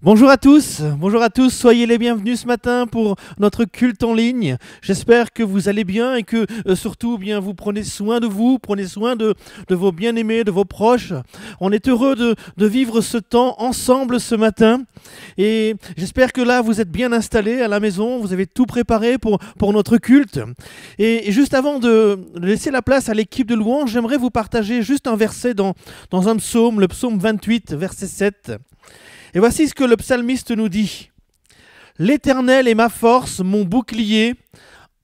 Bonjour à tous, soyez les bienvenus ce matin pour notre culte en ligne. J'espère que vous allez bien et que surtout bien vous prenez soin de vous, prenez soin de vos bien-aimés, de vos proches. On est heureux de vivre ce temps ensemble ce matin et j'espère que là vous êtes bien installés à la maison, vous avez tout préparé pour notre culte. Et juste avant de laisser la place à l'équipe de louange, j'aimerais vous partager juste un verset dans un psaume, le psaume 28, verset 7. Et voici ce que le psalmiste nous dit. « L'Éternel est ma force, mon bouclier,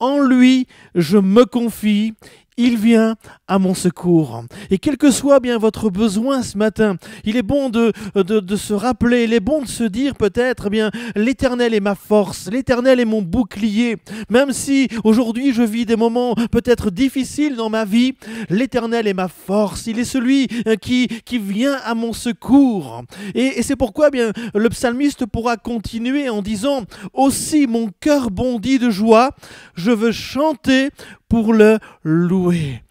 en lui je me confie, il vient à mon secours. » Et quel que soit bien votre besoin ce matin, il est bon de se rappeler, il est bon de se dire peut-être, bien l'Éternel est ma force, l'Éternel est mon bouclier. Même si aujourd'hui je vis des moments peut-être difficiles dans ma vie, l'Éternel est ma force, il est celui qui vient à mon secours. Et c'est pourquoi bien le psalmiste pourra continuer en disant « Aussi mon cœur bondit de joie, je veux chanter pour le louer. »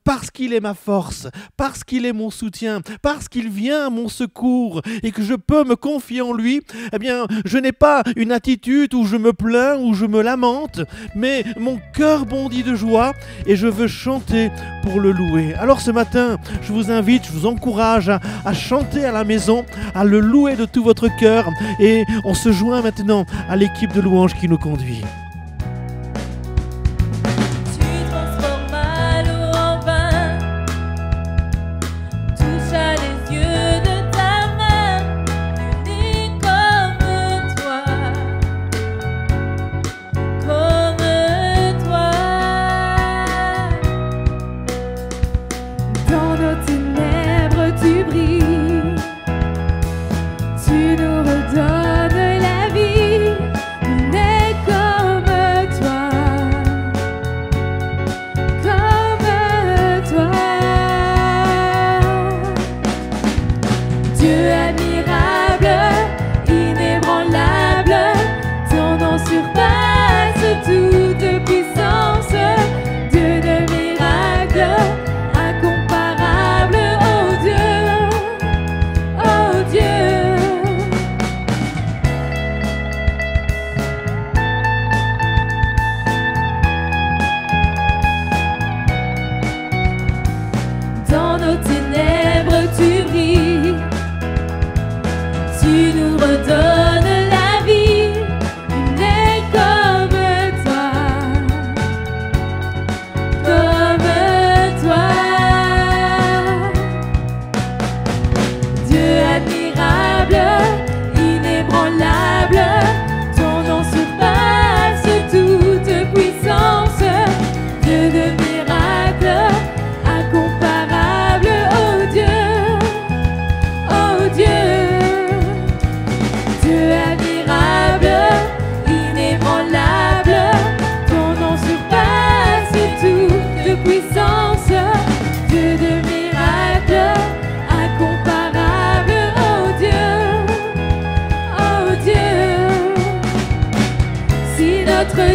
Parce qu'il est ma force, parce qu'il est mon soutien, parce qu'il vient à mon secours et que je peux me confier en lui, eh bien, je n'ai pas une attitude où je me plains, où je me lamente, mais mon cœur bondit de joie et je veux chanter pour le louer. Alors ce matin, je vous invite, je vous encourage à chanter à la maison, à le louer de tout votre cœur et on se joint maintenant à l'équipe de louange qui nous conduit.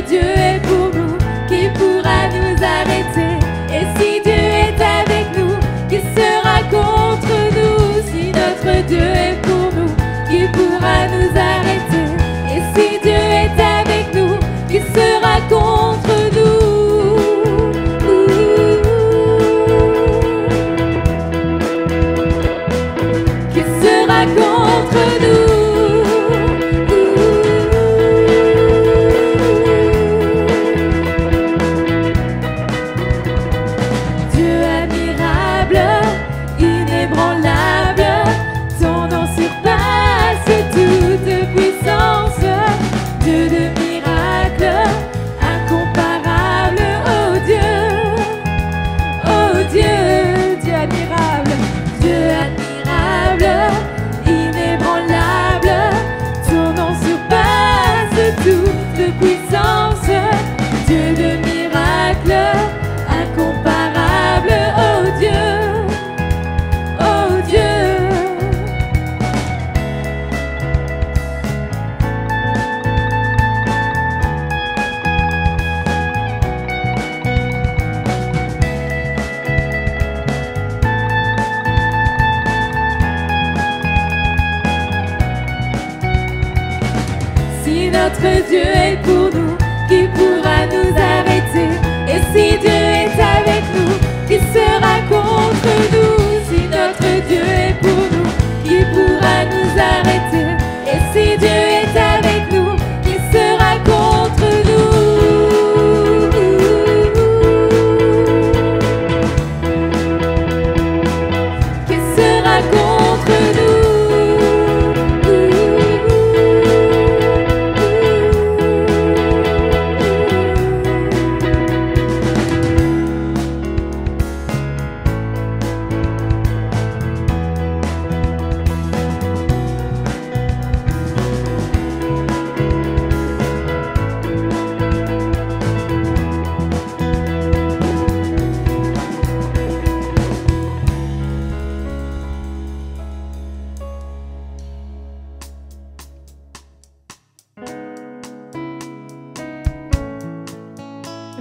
Dieu est pour nous, qui pourra nous arrêter? Et si Dieu est avec nous, qui sera contre nous? Si notre Dieu est pour nous, qui pourra nous arrêter? Et si Dieu est avec nous, qui sera contre nous? Qui sera contre nous?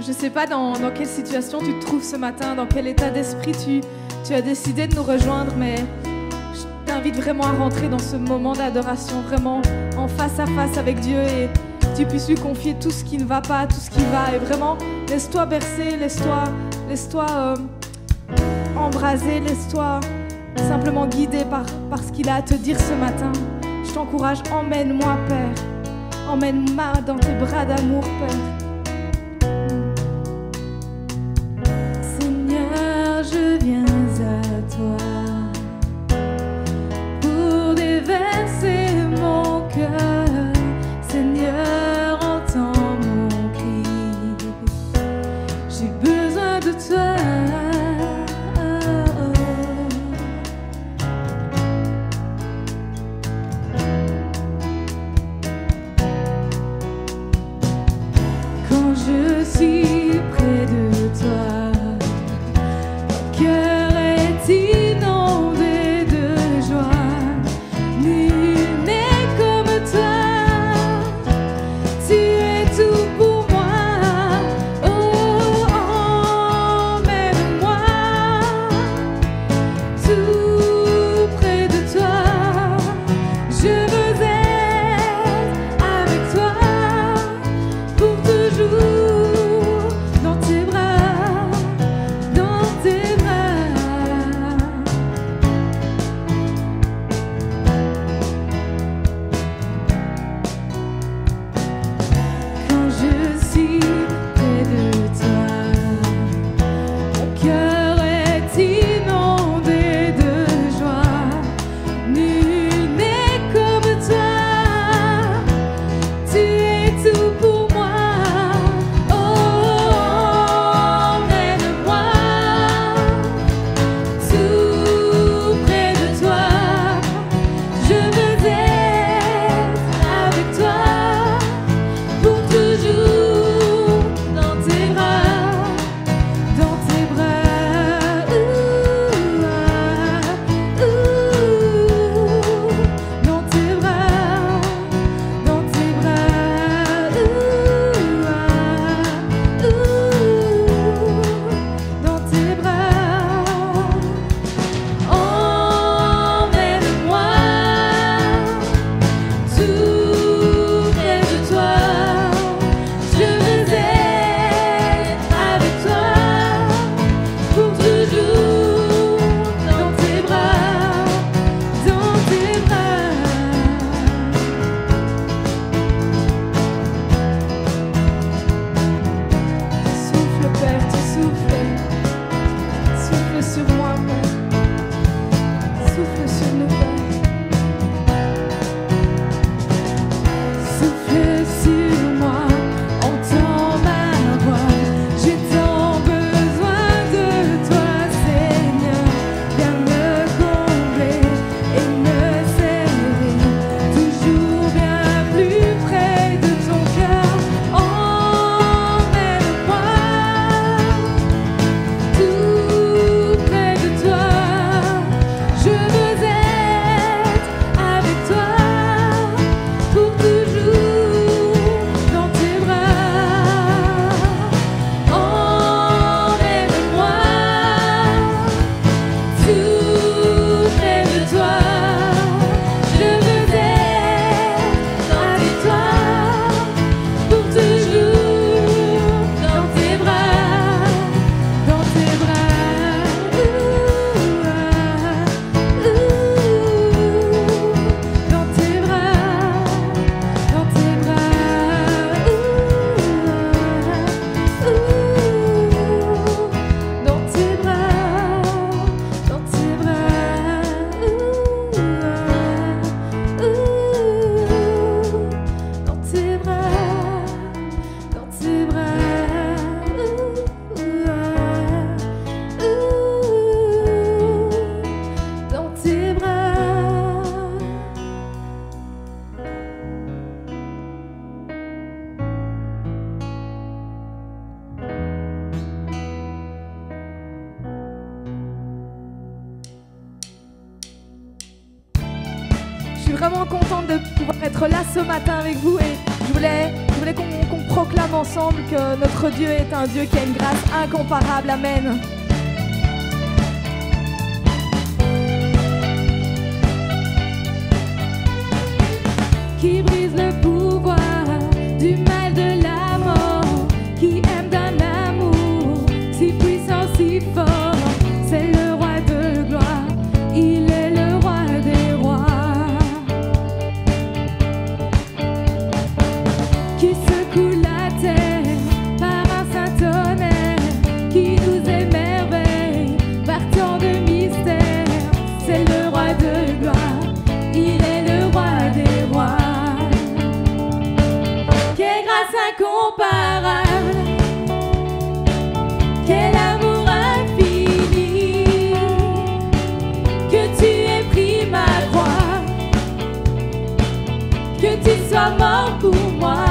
Je ne sais pas dans quelle situation tu te trouves ce matin, dans quel état d'esprit tu as décidé de nous rejoindre, mais je t'invite vraiment à rentrer dans ce moment d'adoration, vraiment en face à face avec Dieu, et que tu puisses lui confier tout ce qui ne va pas, tout ce qui va, et vraiment laisse-toi bercer, laisse-toi embraser, laisse-toi simplement guider par ce qu'il a à te dire ce matin. Je t'encourage, emmène-moi, Père. Emmène-moi dans tes bras d'amour, Père. Seigneur, je viens à toi pour déverser mon cœur. Seigneur, entends mon cri. J'ai besoin de toi. Je suis près de toi, mon cœur est inondé de joie. Nul n'est comme toi, tu es tout pour moi. Oh, emmène-moi tout près de toi. Je veux être avec toi pour toujours. Je suis vraiment contente de pouvoir être là ce matin avec vous, et je voulais qu'on proclame ensemble que notre Dieu est un Dieu qui a une grâce incomparable. Amen. Qui brise le pouvoir du mal de la mort, qui aime d'un amour si puissant, si fort, c'est le roi de gloire, il est le roi des rois. Qui secoue la terre par un saint tonnerre, qui nous émerveille par tant de mystères, c'est le roi de gloire, il est le roi des rois. Incomparable, quel amour infini, que tu aies pris ma croix, que tu sois mort pour moi,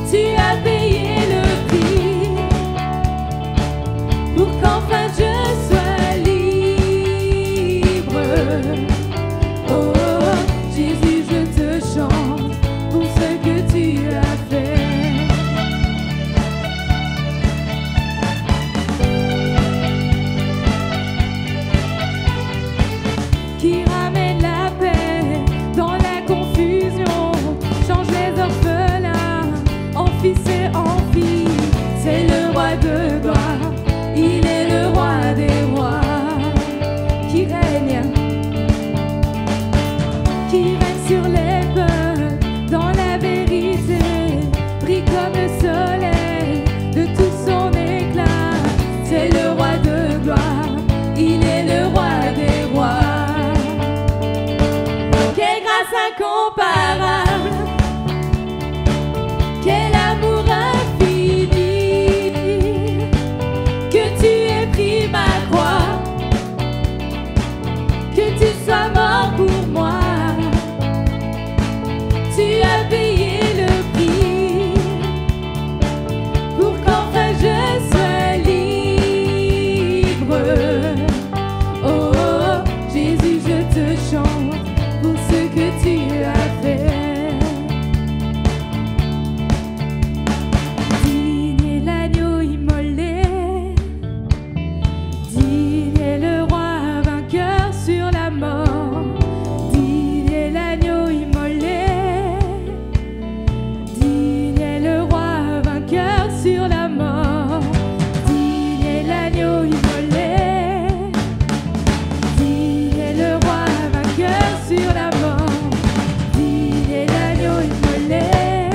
tu as payé le prix pour qu'enfin je sois libre. Oh Jésus, je te chante pour ce que tu as fait. Qui ramène la paix dans la confusion, change les orphelins en fils et en filles, c'est le roi de gloire, il est le roi des rois, qui règne sur les peuples dans la vérité, brille comme le soleil de tout son éclat, c'est le roi de gloire, il est le roi des rois. Quelle grâce incomparable, quel amour infini, que tu aies pris ma croix, que tu sois mort pour moi, tu as payé le prix pour qu'enfin je sois libre. Oh Jésus, je te chante pour ce que tu as fait. Digne est l'agneau immolé, digne est le roi vainqueur sur la mort, digne est l'agneau immolé, sur la mort, digne est l'agneau immolé, digne est le roi vainqueur sur la mort, digne est l'agneau immolé,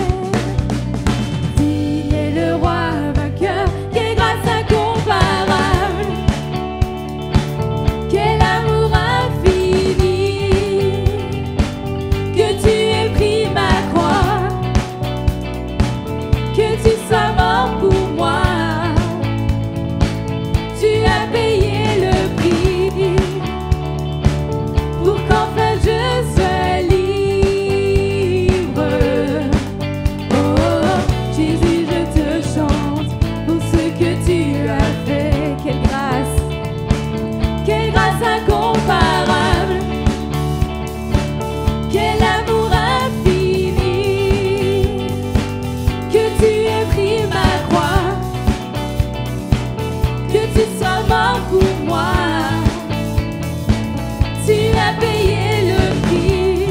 digne est le roi vainqueur. Quelle grâce incomparable, quel amour infini, que tu aies pris ma croix, que tu sois mort pour moi, tu as payé le prix pour qu'enfin je sois libre. Oh Jésus, je te chante pour ce que tu as fait. Quelle grâce incomparable, quel amour infini, que tu aies pris ma croix, que tu sois mort pour moi, tu as payé le prix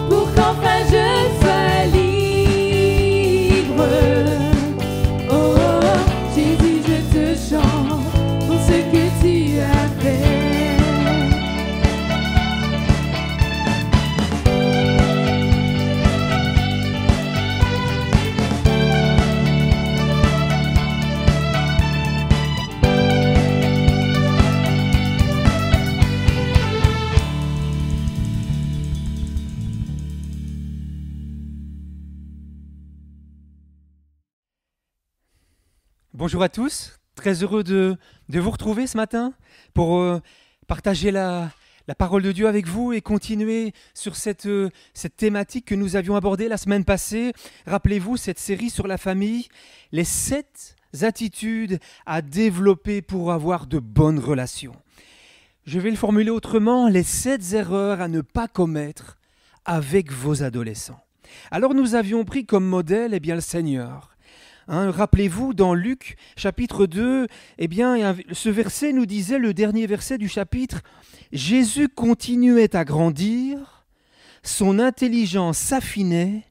pour qu'enfin je sois libre. Oh Jésus, je te chante pour ce que tu as fait. Bonjour à tous, très heureux de vous retrouver ce matin pour partager la parole de Dieu avec vous et continuer sur cette thématique que nous avions abordée la semaine passée. Rappelez-vous cette série sur la famille, les 7 attitudes à développer pour avoir de bonnes relations. Je vais le formuler autrement, les 7 erreurs à ne pas commettre avec vos adolescents. Alors nous avions pris comme modèle le Seigneur. Rappelez-vous, dans Luc chapitre 2, ce verset nous disait, le dernier verset du chapitre, « Jésus continuait à grandir, son intelligence s'affinait,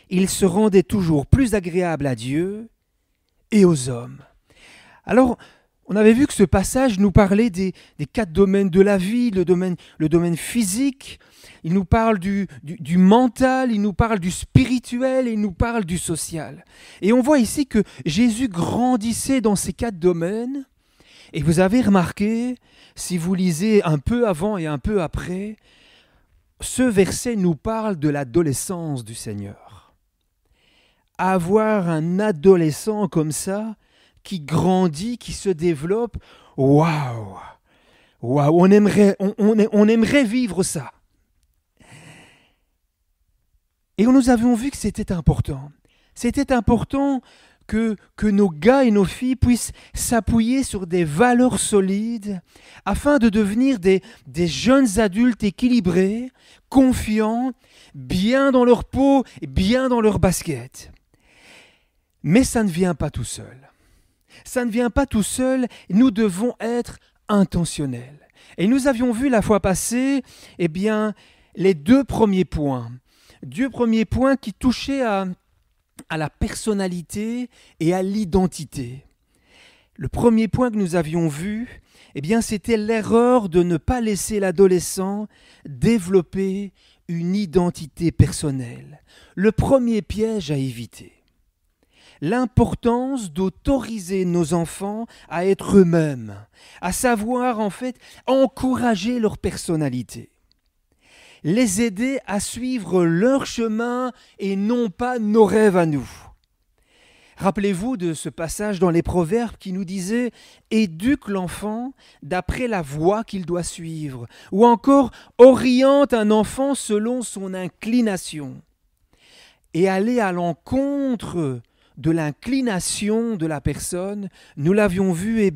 il se rendait toujours plus agréable à Dieu et aux hommes. » Alors, on avait vu que ce passage nous parlait des 4 domaines de la vie, le domaine physique, il nous parle du mental, il nous parle du spirituel et il nous parle du social. Et on voit ici que Jésus grandissait dans ces 4 domaines. Et vous avez remarqué, si vous lisez un peu avant et un peu après, ce verset nous parle de l'adolescence du Seigneur. Avoir un adolescent comme ça, qui grandit, qui se développe, waouh, on aimerait vivre ça. Et nous avions vu que c'était important. C'était important que nos gars et nos filles puissent s'appuyer sur des valeurs solides afin de devenir des jeunes adultes équilibrés, confiants, bien dans leur peau et bien dans leur basket. Mais ça ne vient pas tout seul. Ça ne vient pas tout seul, nous devons être intentionnels. Et nous avions vu la fois passée, les 2 premiers points. 2 premiers points qui touchaient à la personnalité et à l'identité. Le premier point que nous avions vu, c'était l'erreur de ne pas laisser l'adolescent développer une identité personnelle. Le premier piège à éviter. L'importance d'autoriser nos enfants à être eux-mêmes, à savoir encourager leur personnalité. Les aider à suivre leur chemin et non pas nos rêves à nous. Rappelez-vous de ce passage dans les Proverbes qui nous disait « Éduque l'enfant d'après la voie qu'il doit suivre » ou encore « Oriente un enfant selon son inclination » et aller à l'encontre de l'inclination de la personne, nous l'avions vu,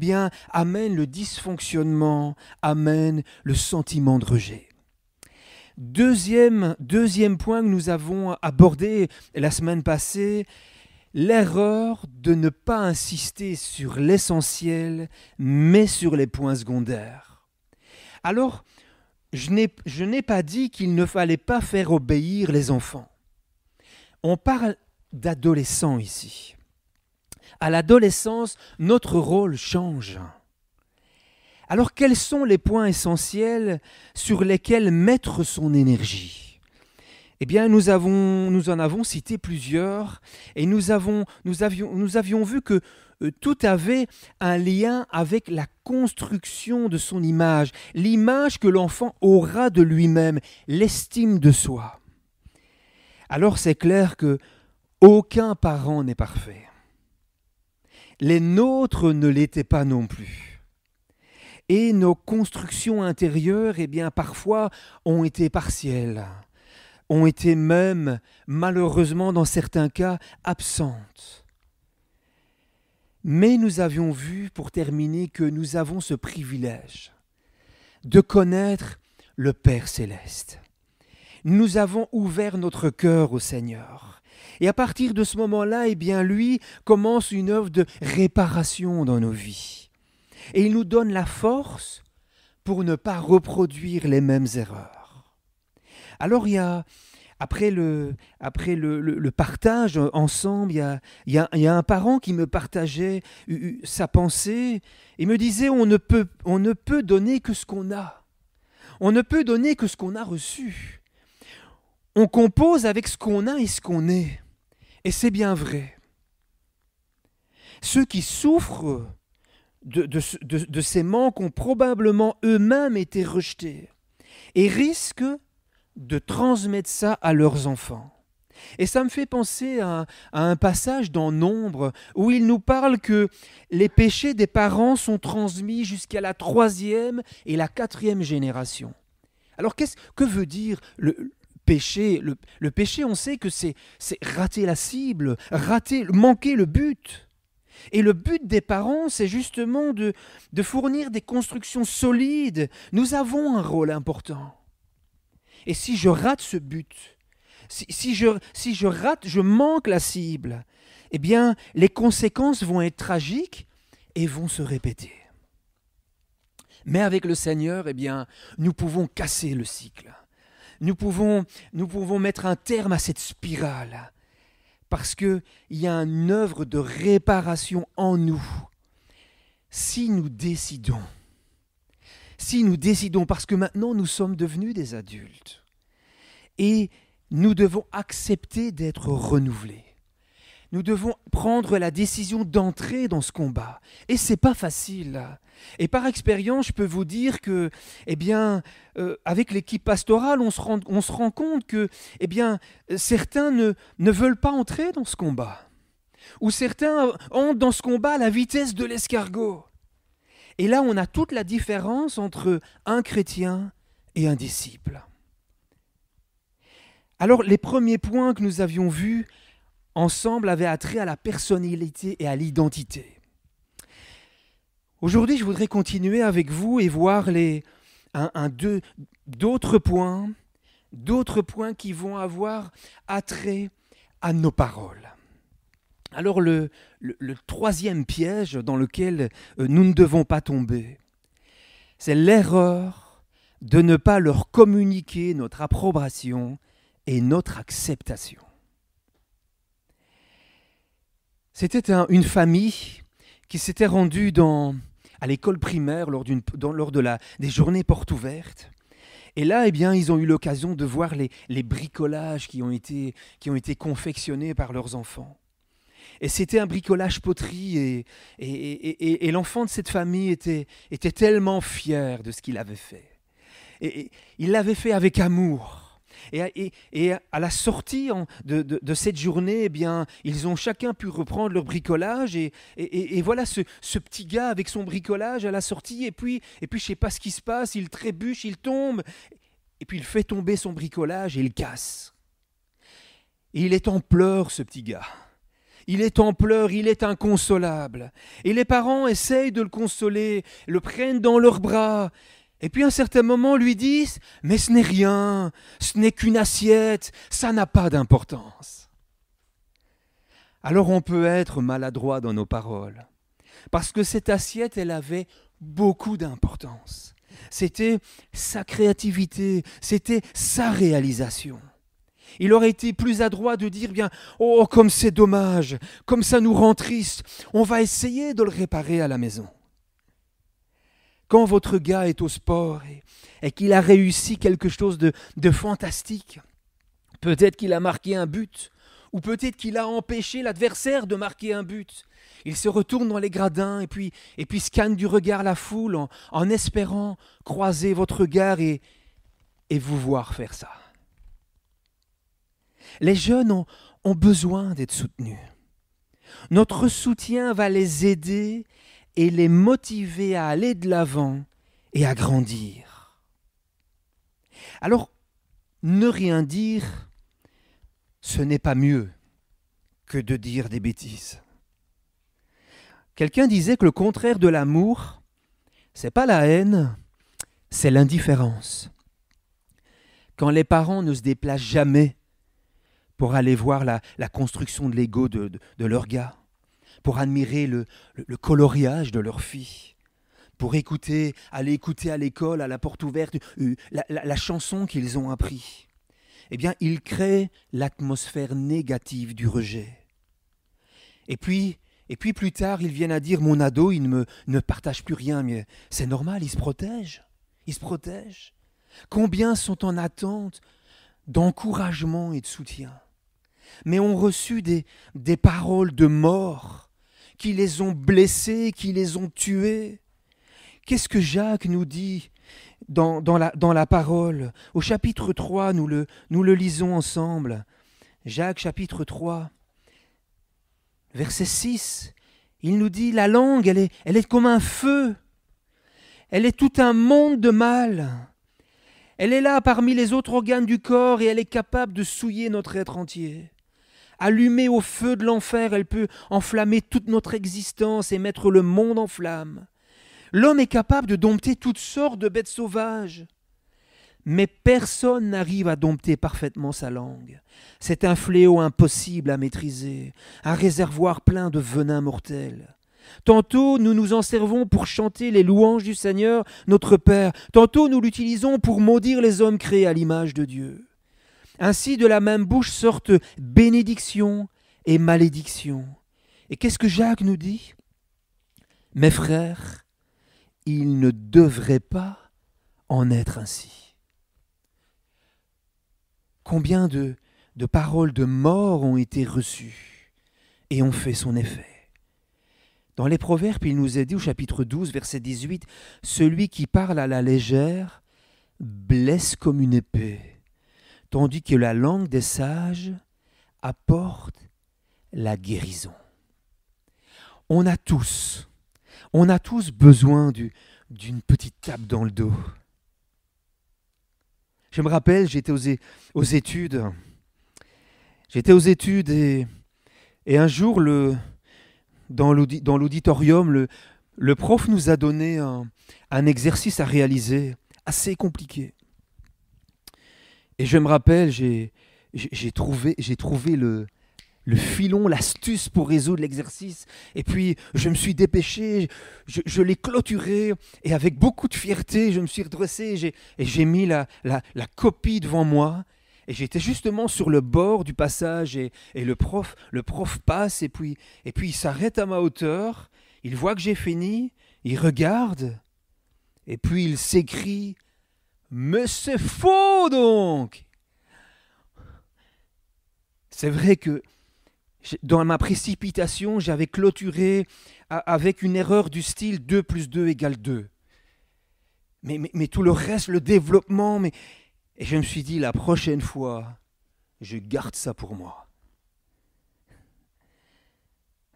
amène le dysfonctionnement, amène le sentiment de rejet. Deuxième point que nous avons abordé la semaine passée, l'erreur de ne pas insister sur l'essentiel, mais sur les points secondaires. Alors, je n'ai pas dit qu'il ne fallait pas faire obéir les enfants. On parle d'adolescents ici. À l'adolescence, notre rôle change. Alors, quels sont les points essentiels sur lesquels mettre son énergie ? Nous en avons cité plusieurs et nous avions vu que tout avait un lien avec la construction de son image, l'image que l'enfant aura de lui-même, l'estime de soi. Alors, c'est clair que aucun parent n'est parfait. Les nôtres ne l'étaient pas non plus. Et nos constructions intérieures, parfois, ont été partielles, ont été même, malheureusement, dans certains cas, absentes. Mais nous avions vu, pour terminer, que nous avons ce privilège de connaître le Père Céleste. Nous avons ouvert notre cœur au Seigneur. Et à partir de ce moment-là, lui commence une œuvre de réparation dans nos vies. Et il nous donne la force pour ne pas reproduire les mêmes erreurs. Alors après le partage ensemble, il y a un parent qui me partageait sa pensée et me disait on ne peut donner que ce qu'on a. On ne peut donner que ce qu'on a reçu. On compose avec ce qu'on a et ce qu'on est. Et c'est bien vrai. Ceux qui souffrent de ces manques ont probablement eux-mêmes été rejetés et risquent de transmettre ça à leurs enfants. Et ça me fait penser à un passage dans Nombre où il nous parle que les péchés des parents sont transmis jusqu'à la 3e et la 4e génération. Alors que veut dire le péché? Le péché, on sait que c'est rater la cible, manquer le but. Et le but des parents, c'est justement de fournir des constructions solides. Nous avons un rôle important. Et si je rate ce but, si je rate, je manque la cible, eh bien, les conséquences vont être tragiques et vont se répéter. Mais avec le Seigneur, eh bien, nous pouvons casser le cycle. Nous pouvons mettre un terme à cette spirale parce qu'il y a une œuvre de réparation en nous. Si nous décidons, parce que maintenant nous sommes devenus des adultes et nous devons accepter d'être renouvelés. Nous devons prendre la décision d'entrer dans ce combat. Et ce n'est pas facile. Et par expérience, je peux vous dire que, avec l'équipe pastorale, on se rend compte que, certains ne veulent pas entrer dans ce combat. Ou certains entrent dans ce combat à la vitesse de l'escargot. Et là, on a toute la différence entre un chrétien et un disciple. Alors, les premiers points que nous avions vus ensemble avaient attrait à la personnalité et à l'identité. Aujourd'hui, je voudrais continuer avec vous et voir d'autres points qui vont avoir attrait à nos paroles. Alors, le troisième piège dans lequel nous ne devons pas tomber, c'est l'erreur de ne pas leur communiquer notre approbation et notre acceptation. C'était une famille qui s'était rendue à l'école primaire lors des journées portes ouvertes. Et là, ils ont eu l'occasion de voir les bricolages qui ont été confectionnés par leurs enfants. Et c'était un bricolage poterie et l'enfant de cette famille était tellement fier de ce qu'il avait fait. Et il l'avait fait avec amour. Et à la sortie de cette journée, ils ont chacun pu reprendre leur bricolage et voilà ce petit gars avec son bricolage à la sortie et puis je ne sais pas ce qui se passe, il trébuche, il tombe et puis il fait tomber son bricolage et il casse. Et il est en pleurs, ce petit gars. Il est en pleurs, il est inconsolable. Et les parents essayent de le consoler, le prennent dans leurs bras. Et puis à un certain moment lui disent « Mais ce n'est rien, ce n'est qu'une assiette, ça n'a pas d'importance. » Alors on peut être maladroit dans nos paroles, parce que cette assiette, elle avait beaucoup d'importance. C'était sa créativité, c'était sa réalisation. Il aurait été plus adroit de dire « Oh, comme c'est dommage, comme ça nous rend triste, on va essayer de le réparer à la maison. » Quand votre gars est au sport et qu'il a réussi quelque chose de fantastique, peut-être qu'il a marqué un but, ou peut-être qu'il a empêché l'adversaire de marquer un but. Il se retourne dans les gradins et puis scanne du regard la foule en espérant croiser votre regard et vous voir faire ça. Les jeunes ont besoin d'être soutenus. Notre soutien va les aider et les motiver à aller de l'avant et à grandir. Alors, ne rien dire, ce n'est pas mieux que de dire des bêtises. Quelqu'un disait que le contraire de l'amour, c'est pas la haine, c'est l'indifférence. Quand les parents ne se déplacent jamais pour aller voir la construction de Lego de leur gars, pour admirer le coloriage de leur fille, pour aller écouter à l'école, à la porte ouverte, la chanson qu'ils ont appris. Eh bien, ils créent l'atmosphère négative du rejet. Et puis plus tard, ils viennent à dire « Mon ado, il ne partage plus rien. » Mais c'est normal, il se protège. Combien sont en attente d'encouragement et de soutien, mais ont reçu des paroles de mort qui les ont blessés, qui les ont tués. Qu'est-ce que Jacques nous dit dans la parole? Au chapitre 3, nous le lisons ensemble. Jacques chapitre 3, verset 6, il nous dit « La langue, elle est comme un feu. Elle est tout un monde de mal. Elle est là parmi les autres organes du corps et elle est capable de souiller notre être entier. Allumée au feu de l'enfer, elle peut enflammer toute notre existence et mettre le monde en flammes. L'homme est capable de dompter toutes sortes de bêtes sauvages. Mais personne n'arrive à dompter parfaitement sa langue. C'est un fléau impossible à maîtriser, un réservoir plein de venin mortel. Tantôt nous nous en servons pour chanter les louanges du Seigneur, notre Père. Tantôt nous l'utilisons pour maudire les hommes créés à l'image de Dieu. Ainsi de la même bouche sortent bénédiction et malédiction. Et qu'est-ce que Jacques nous dit ? Mes frères, il ne devrait pas en être ainsi. Combien de paroles de mort ont été reçues et ont fait son effet. Dans les Proverbes, il nous est dit au chapitre 12, verset 18, « Celui qui parle à la légère blesse comme une épée, tandis que la langue des sages apporte la guérison. » On a tous besoin d'une petite tape dans le dos. Je me rappelle, j'étais aux études. Et un jour, dans l'auditorium, le prof nous a donné un exercice à réaliser, assez compliqué. Et je me rappelle, j'ai trouvé le filon, l'astuce pour résoudre l'exercice. Et puis, je me suis dépêché, je l'ai clôturé, et avec beaucoup de fierté, je me suis redressé, et j'ai mis la copie devant moi. Et j'étais justement sur le bord du passage, et le prof passe, et puis il s'arrête à ma hauteur, il voit que j'ai fini, il regarde, et puis il s'écrie « Mais c'est faux donc !» C'est vrai que dans ma précipitation, j'avais clôturé avec une erreur du style 2 + 2 = 2. Mais tout le reste, le développement, et je me suis dit, la prochaine fois, je garde ça pour moi.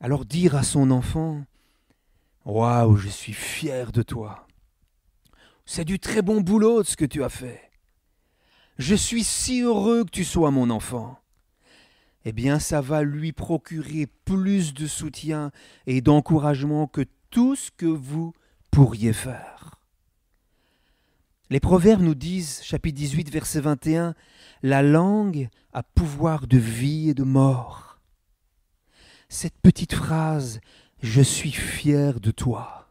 Alors dire à son enfant, « Waouh, je suis fier de toi. C'est du très bon boulot ce que tu as fait. Je suis si heureux que tu sois mon enfant. » Eh bien, ça va lui procurer plus de soutien et d'encouragement que tout ce que vous pourriez faire. Les Proverbes nous disent, chapitre 18, verset 21, « La langue a pouvoir de vie et de mort. » Cette petite phrase, « Je suis fier de toi »,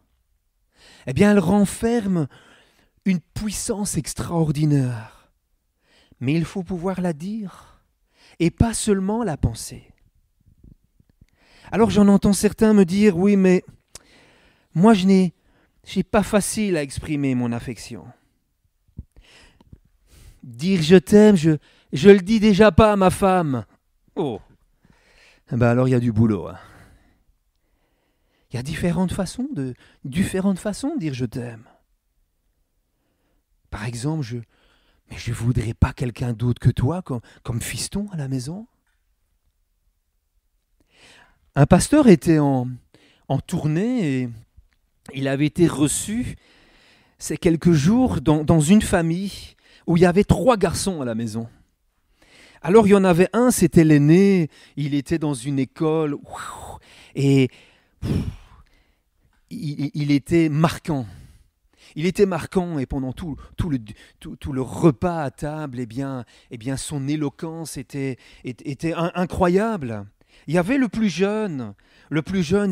eh bien, elle renferme une puissance extraordinaire. Mais il faut pouvoir la dire et pas seulement la penser. Alors j'en entends certains me dire, « Oui, mais moi je n'ai pas facile à exprimer mon affection. » Dire je t'aime, je le dis déjà pas à ma femme. Oh, ben alors il y a du boulot. Hein. Il y a différentes façons de dire je t'aime. Par exemple, je voudrais pas quelqu'un d'autre que toi comme fiston à la maison. Un pasteur était en tournée et il avait été reçu ces quelques jours dans une famille où il y avait 3 garçons à la maison. Alors il y en avait un, c'était l'aîné, il était dans une école et il était marquant. Il était marquant et pendant tout le repas à table, eh bien son éloquence était incroyable. Il y avait le plus jeune,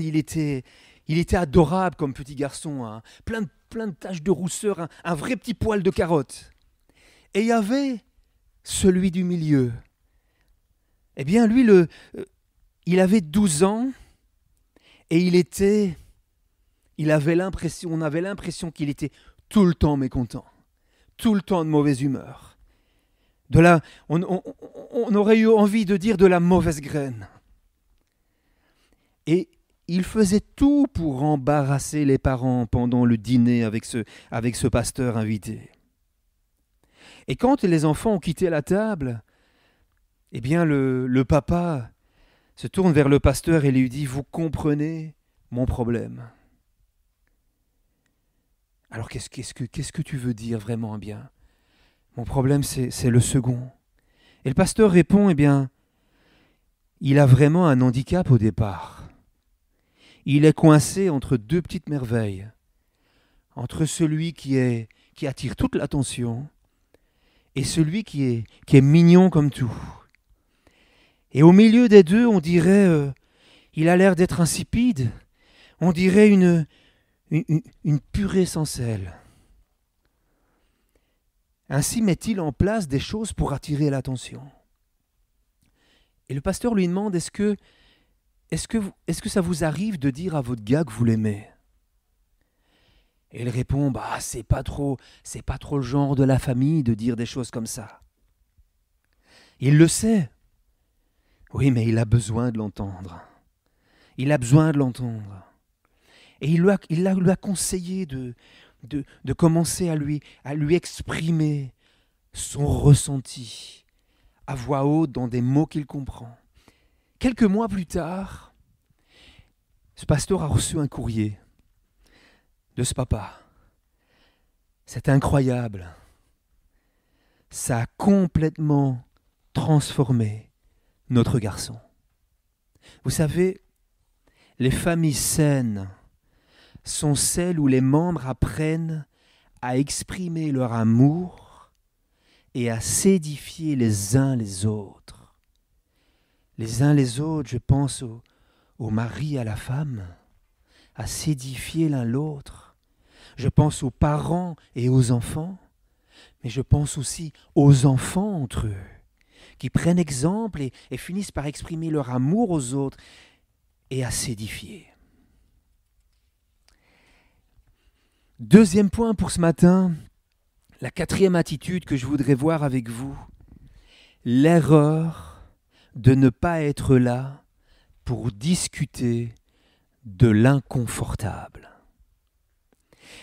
il était adorable comme petit garçon, hein, plein de taches de rousseur, un vrai petit poil de carotte. Et il y avait celui du milieu. Eh bien, lui, il avait 12 ans et on avait l'impression qu'il était tout le temps mécontent, tout le temps de mauvaise humeur. On aurait eu envie de dire de la mauvaise graine. Et il faisait tout pour embarrasser les parents pendant le dîner avec ce pasteur invité. Et quand les enfants ont quitté la table, eh bien le papa se tourne vers le pasteur et lui dit « Vous comprenez mon problème ?» Alors qu'est-ce que tu veux dire vraiment bien ? Mon problème c'est le second. Et le pasteur répond, eh bien, il a vraiment un handicap au départ. Il est coincé entre 2 petites merveilles, entre celui qui attire toute l'attention et celui qui est mignon comme tout. Et au milieu des deux, on dirait, il a l'air d'être insipide, on dirait une purée sans sel. Ainsi met-il en place des choses pour attirer l'attention. Et le pasteur lui demande, est-ce que ça vous arrive de dire à votre gars que vous l'aimez? Et il répond, c'est pas trop le genre de la famille de dire des choses comme ça. Il le sait. Oui, mais il a besoin de l'entendre. Il a besoin de l'entendre. Et il lui a conseillé de commencer à lui exprimer son ressenti à voix haute dans des mots qu'il comprend. Quelques mois plus tard, ce pasteur a reçu un courrier de ce papa. C'est incroyable. Ça a complètement transformé notre garçon. Vous savez, les familles saines sont celles où les membres apprennent à exprimer leur amour et à s'édifier les uns les autres. Les uns les autres, je pense au mari et à la femme, à s'édifier l'un l'autre. Je pense aux parents et aux enfants, mais je pense aussi aux enfants entre eux, qui prennent exemple et finissent par exprimer leur amour aux autres et à s'édifier. Deuxième point pour ce matin, la quatrième attitude que je voudrais voir avec vous, l'erreur de ne pas être là pour discuter de l'inconfortable.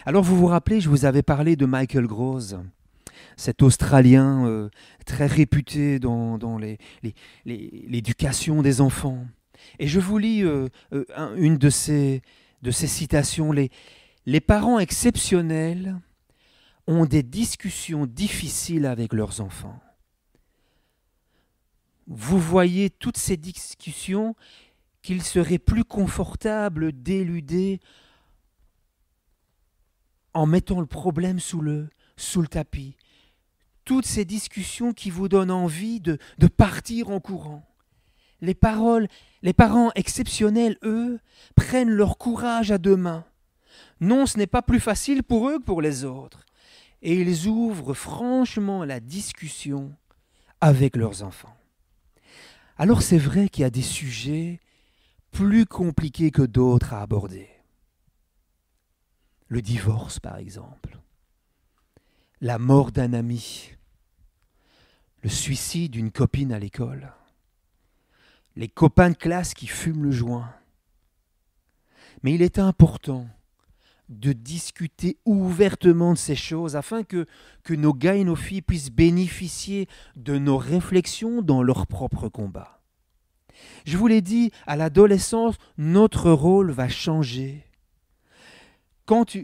Alors vous vous rappelez, je vous avais parlé de Michael Groves, cet Australien très réputé dans l'éducation des enfants. Et je vous lis une de ces citations. Les parents exceptionnels ont des discussions difficiles avec leurs enfants. Vous voyez toutes ces discussions qu'il serait plus confortable d'éluder en mettant le problème sous le tapis. Toutes ces discussions qui vous donnent envie de partir en courant. Les parents exceptionnels, eux, prennent leur courage à deux mains. Non, ce n'est pas plus facile pour eux que pour les autres. Et ils ouvrent franchement la discussion avec leurs enfants. Alors c'est vrai qu'il y a des sujets plus compliqués que d'autres à aborder. Le divorce, par exemple. La mort d'un ami. Le suicide d'une copine à l'école. Les copains de classe qui fument le joint. Mais il est important de discuter ouvertement de ces choses afin que nos gars et nos filles puissent bénéficier de nos réflexions dans leur propre combat. Je vous l'ai dit, à l'adolescence, notre rôle va changer. Quand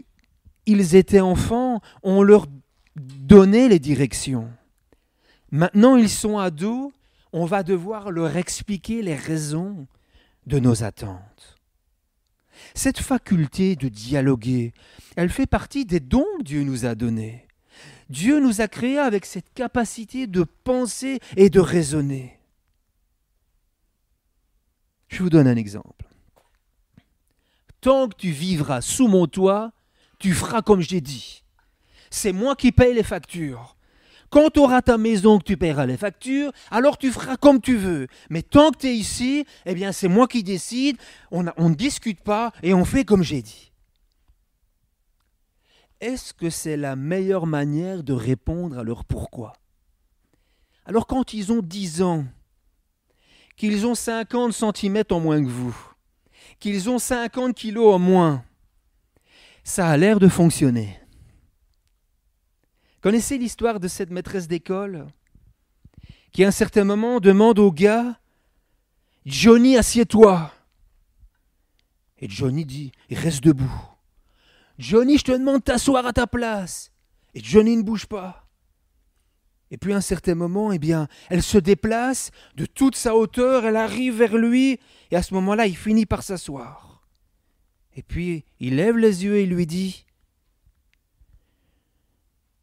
ils étaient enfants, on leur donnait les directions. Maintenant, ils sont ados, on va devoir leur expliquer les raisons de nos attentes. Cette faculté de dialoguer, elle fait partie des dons que Dieu nous a donnés. Dieu nous a créés avec cette capacité de penser et de raisonner. Je vous donne un exemple. Tant que tu vivras sous mon toit, tu feras comme j'ai dit. C'est moi qui paye les factures. Quand tu auras ta maison que tu paieras les factures, alors tu feras comme tu veux. Mais tant que tu es ici, eh bien c'est moi qui décide, on ne discute pas et on fait comme j'ai dit. Est-ce que c'est la meilleure manière de répondre à leur pourquoi? Alors quand ils ont 10 ans, qu'ils ont 50 cm en moins que vous, qu'ils ont 50 kilos en moins, ça a l'air de fonctionner. Connaissez l'histoire de cette maîtresse d'école qui, à un certain moment, demande au gars « Johnny, assieds-toi ». Et Johnny dit « Il reste debout ». « Johnny, je te demande de t'asseoir à ta place ». Et Johnny ne bouge pas. Et puis, à un certain moment, eh bien, elle se déplace de toute sa hauteur, elle arrive vers lui, et à ce moment-là, il finit par s'asseoir. Et puis, il lève les yeux et il lui dit «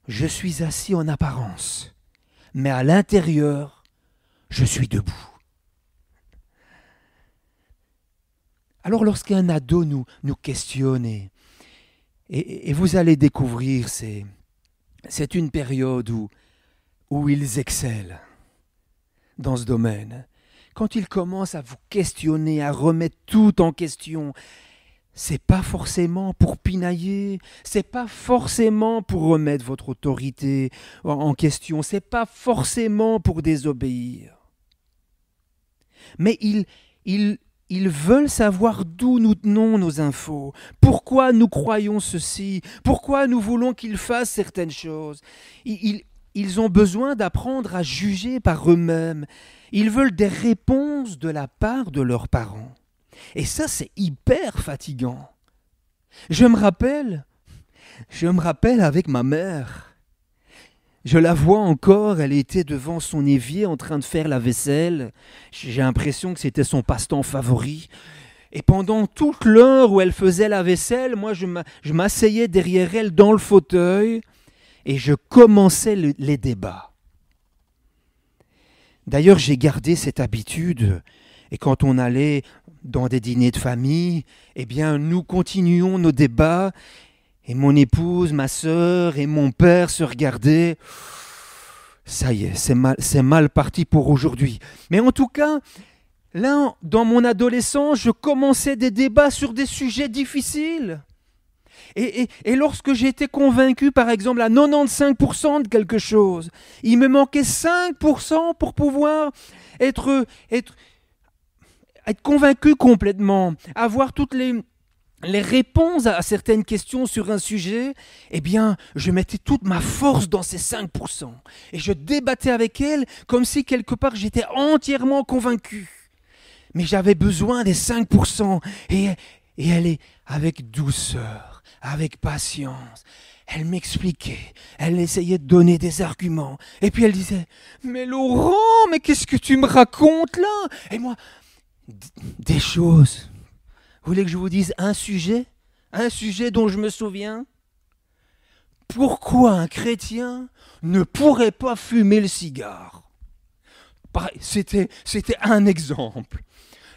Je suis assis en apparence, mais à l'intérieur, je suis debout. Alors lorsqu'un ado nous questionne, et vous allez découvrir, c'est une période où ils excellent dans ce domaine. Quand ils commencent à vous questionner, à remettre tout en question, c'est pas forcément pour pinailler, c'est pas forcément pour remettre votre autorité en question, c'est pas forcément pour désobéir. Mais ils veulent savoir d'où nous tenons nos infos, pourquoi nous croyons ceci, pourquoi nous voulons qu'ils fassent certaines choses. Ils ont besoin d'apprendre à juger par eux-mêmes. Ils veulent des réponses de la part de leurs parents. Et ça, c'est hyper fatigant. Je me rappelle avec ma mère. Je la vois encore, elle était devant son évier en train de faire la vaisselle. J'ai l'impression que c'était son passe-temps favori. Et pendant toute l'heure où elle faisait la vaisselle, moi je m'asseyais derrière elle dans le fauteuil et je commençais les débats. D'ailleurs, j'ai gardé cette habitude et quand on allait dans des dîners de famille, eh bien nous continuions nos débats. Et mon épouse, ma sœur et mon père se regardaient. Ça y est, c'est mal parti pour aujourd'hui. Mais en tout cas, là, dans mon adolescence, je commençais des débats sur des sujets difficiles. Et lorsque j'étais convaincu, par exemple, à 95% de quelque chose, il me manquait 5% pour pouvoir être convaincu complètement, avoir toutes les réponses à certaines questions sur un sujet, eh bien, je mettais toute ma force dans ces 5%. Et je débattais avec elle comme si quelque part j'étais entièrement convaincu. Mais j'avais besoin des 5%. Et elle est avec douceur, avec patience. Elle m'expliquait, elle essayait de donner des arguments. Et puis elle disait « Mais Laurent, mais qu'est-ce que tu me racontes là ?» Et moi, des choses. Vous voulez que je vous dise un sujet dont je me souviens? Pourquoi un chrétien ne pourrait pas fumer le cigare? C'était un exemple.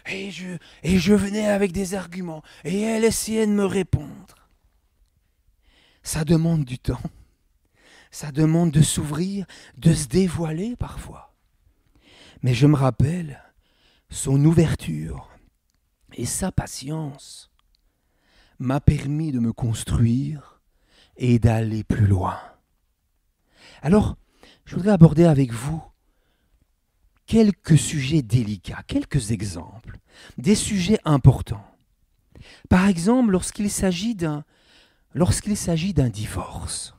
Et je venais avec des arguments. Et elle essayait de me répondre. Ça demande du temps. Ça demande de s'ouvrir, de se dévoiler parfois. Mais je me rappelle son ouverture et sa patience m'a permis de me construire et d'aller plus loin. Alors, je voudrais aborder avec vous quelques sujets délicats, quelques exemples, des sujets importants. Par exemple, lorsqu'il s'agit d'un divorce.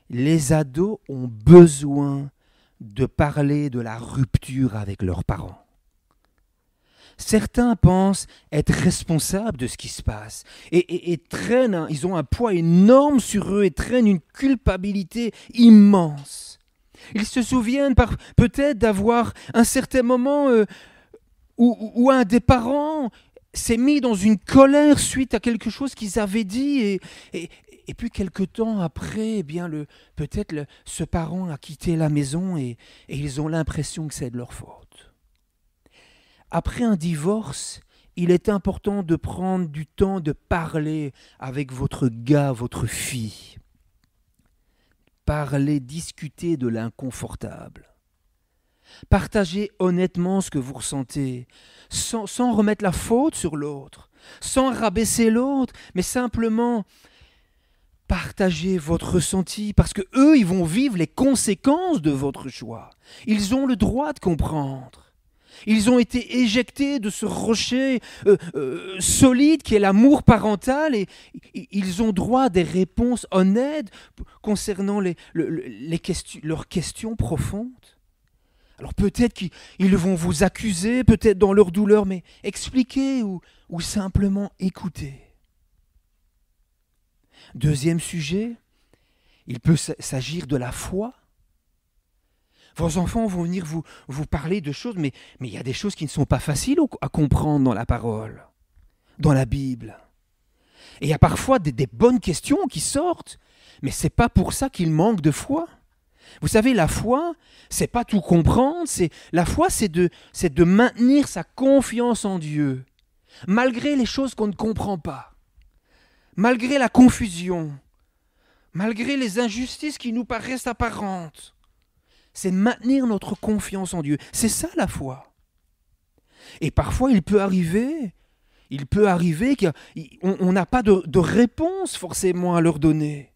Les ados ont besoin de parler de la rupture avec leurs parents. Certains pensent être responsables de ce qui se passe et traînent, ils ont un poids énorme sur eux et traînent une culpabilité immense. Ils se souviennent peut-être d'avoir un certain moment où un des parents s'est mis dans une colère suite à quelque chose qu'ils avaient dit et puis quelque temps après, eh bien ce parent a quitté la maison et ils ont l'impression que c'est de leur faute. Après un divorce, il est important de prendre du temps de parler avec votre gars, votre fille. Parler, discuter de l'inconfortable. Partagez honnêtement ce que vous ressentez, sans remettre la faute sur l'autre, sans rabaisser l'autre, mais simplement partagez votre ressenti, parce que eux, ils vont vivre les conséquences de votre choix. Ils ont le droit de comprendre. Ils ont été éjectés de ce rocher solide qui est l'amour parental et ils ont droit à des réponses honnêtes concernant leurs questions profondes. Alors peut-être qu'ils vont vous accuser, peut-être dans leur douleur, mais expliquez ou simplement écoutez. Deuxième sujet, il peut s'agir de la foi. Vos enfants vont venir vous parler de choses, mais il y a des choses qui ne sont pas faciles à comprendre dans la parole, dans la Bible. Et il y a parfois des bonnes questions qui sortent, mais ce n'est pas pour ça qu'ils manquent de foi. Vous savez, la foi, c'est pas tout comprendre, la foi, c'est de maintenir sa confiance en Dieu, malgré les choses qu'on ne comprend pas, malgré la confusion, malgré les injustices qui nous paraissent apparentes. C'est maintenir notre confiance en Dieu. C'est ça la foi. Et parfois, il peut arriver qu'on n'a pas de réponse forcément à leur donner.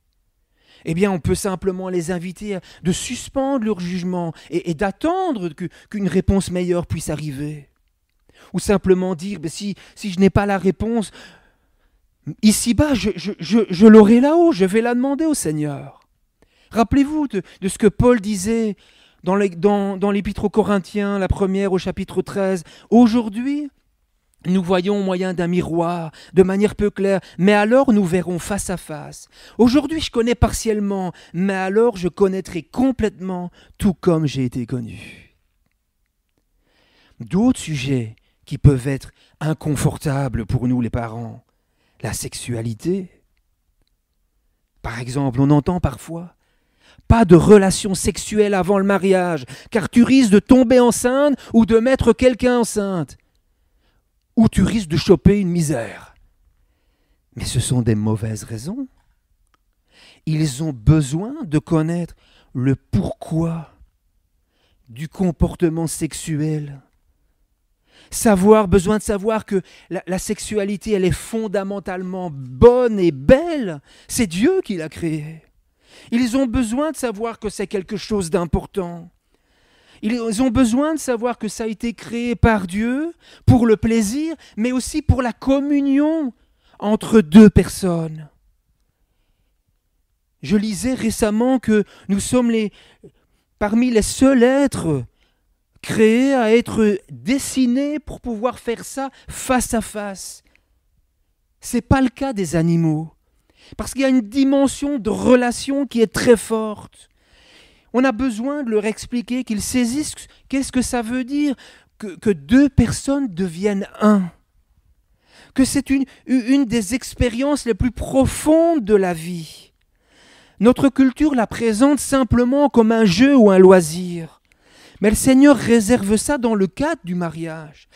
Eh bien, on peut simplement les inviter de suspendre leur jugement et d'attendre qu'une réponse meilleure puisse arriver. Ou simplement dire, si je n'ai pas la réponse, ici-bas, je l'aurai là-haut, je vais la demander au Seigneur. Rappelez-vous de ce que Paul disait dans l'Épître aux Corinthiens, la première au chapitre 13. Aujourd'hui, nous voyons au moyen d'un miroir, de manière peu claire, mais alors nous verrons face à face. Aujourd'hui, je connais partiellement, mais alors je connaîtrai complètement, tout comme j'ai été connu. D'autres sujets qui peuvent être inconfortables pour nous les parents, la sexualité. Par exemple, on entend parfois « Pas de relation sexuelle avant le mariage, car tu risques de tomber enceinte ou de mettre quelqu'un enceinte. » Ou tu risques de choper une misère. Mais ce sont des mauvaises raisons. Ils ont besoin de connaître le pourquoi du comportement sexuel. Besoin de savoir que la sexualité, elle est fondamentalement bonne et belle. C'est Dieu qui l'a créée. Ils ont besoin de savoir que c'est quelque chose d'important. Ils ont besoin de savoir que ça a été créé par Dieu pour le plaisir, mais aussi pour la communion entre deux personnes. Je lisais récemment que nous sommes parmi les seuls êtres créés à être dessinés pour pouvoir faire ça face à face. Ce n'est pas le cas des animaux, parce qu'il y a une dimension de relation qui est très forte. On a besoin de leur expliquer, qu'ils saisissent qu'est-ce que ça veut dire que deux personnes deviennent un. Que c'est une des expériences les plus profondes de la vie. Notre culture la présente simplement comme un jeu ou un loisir. Mais le Seigneur réserve ça dans le cadre du mariage.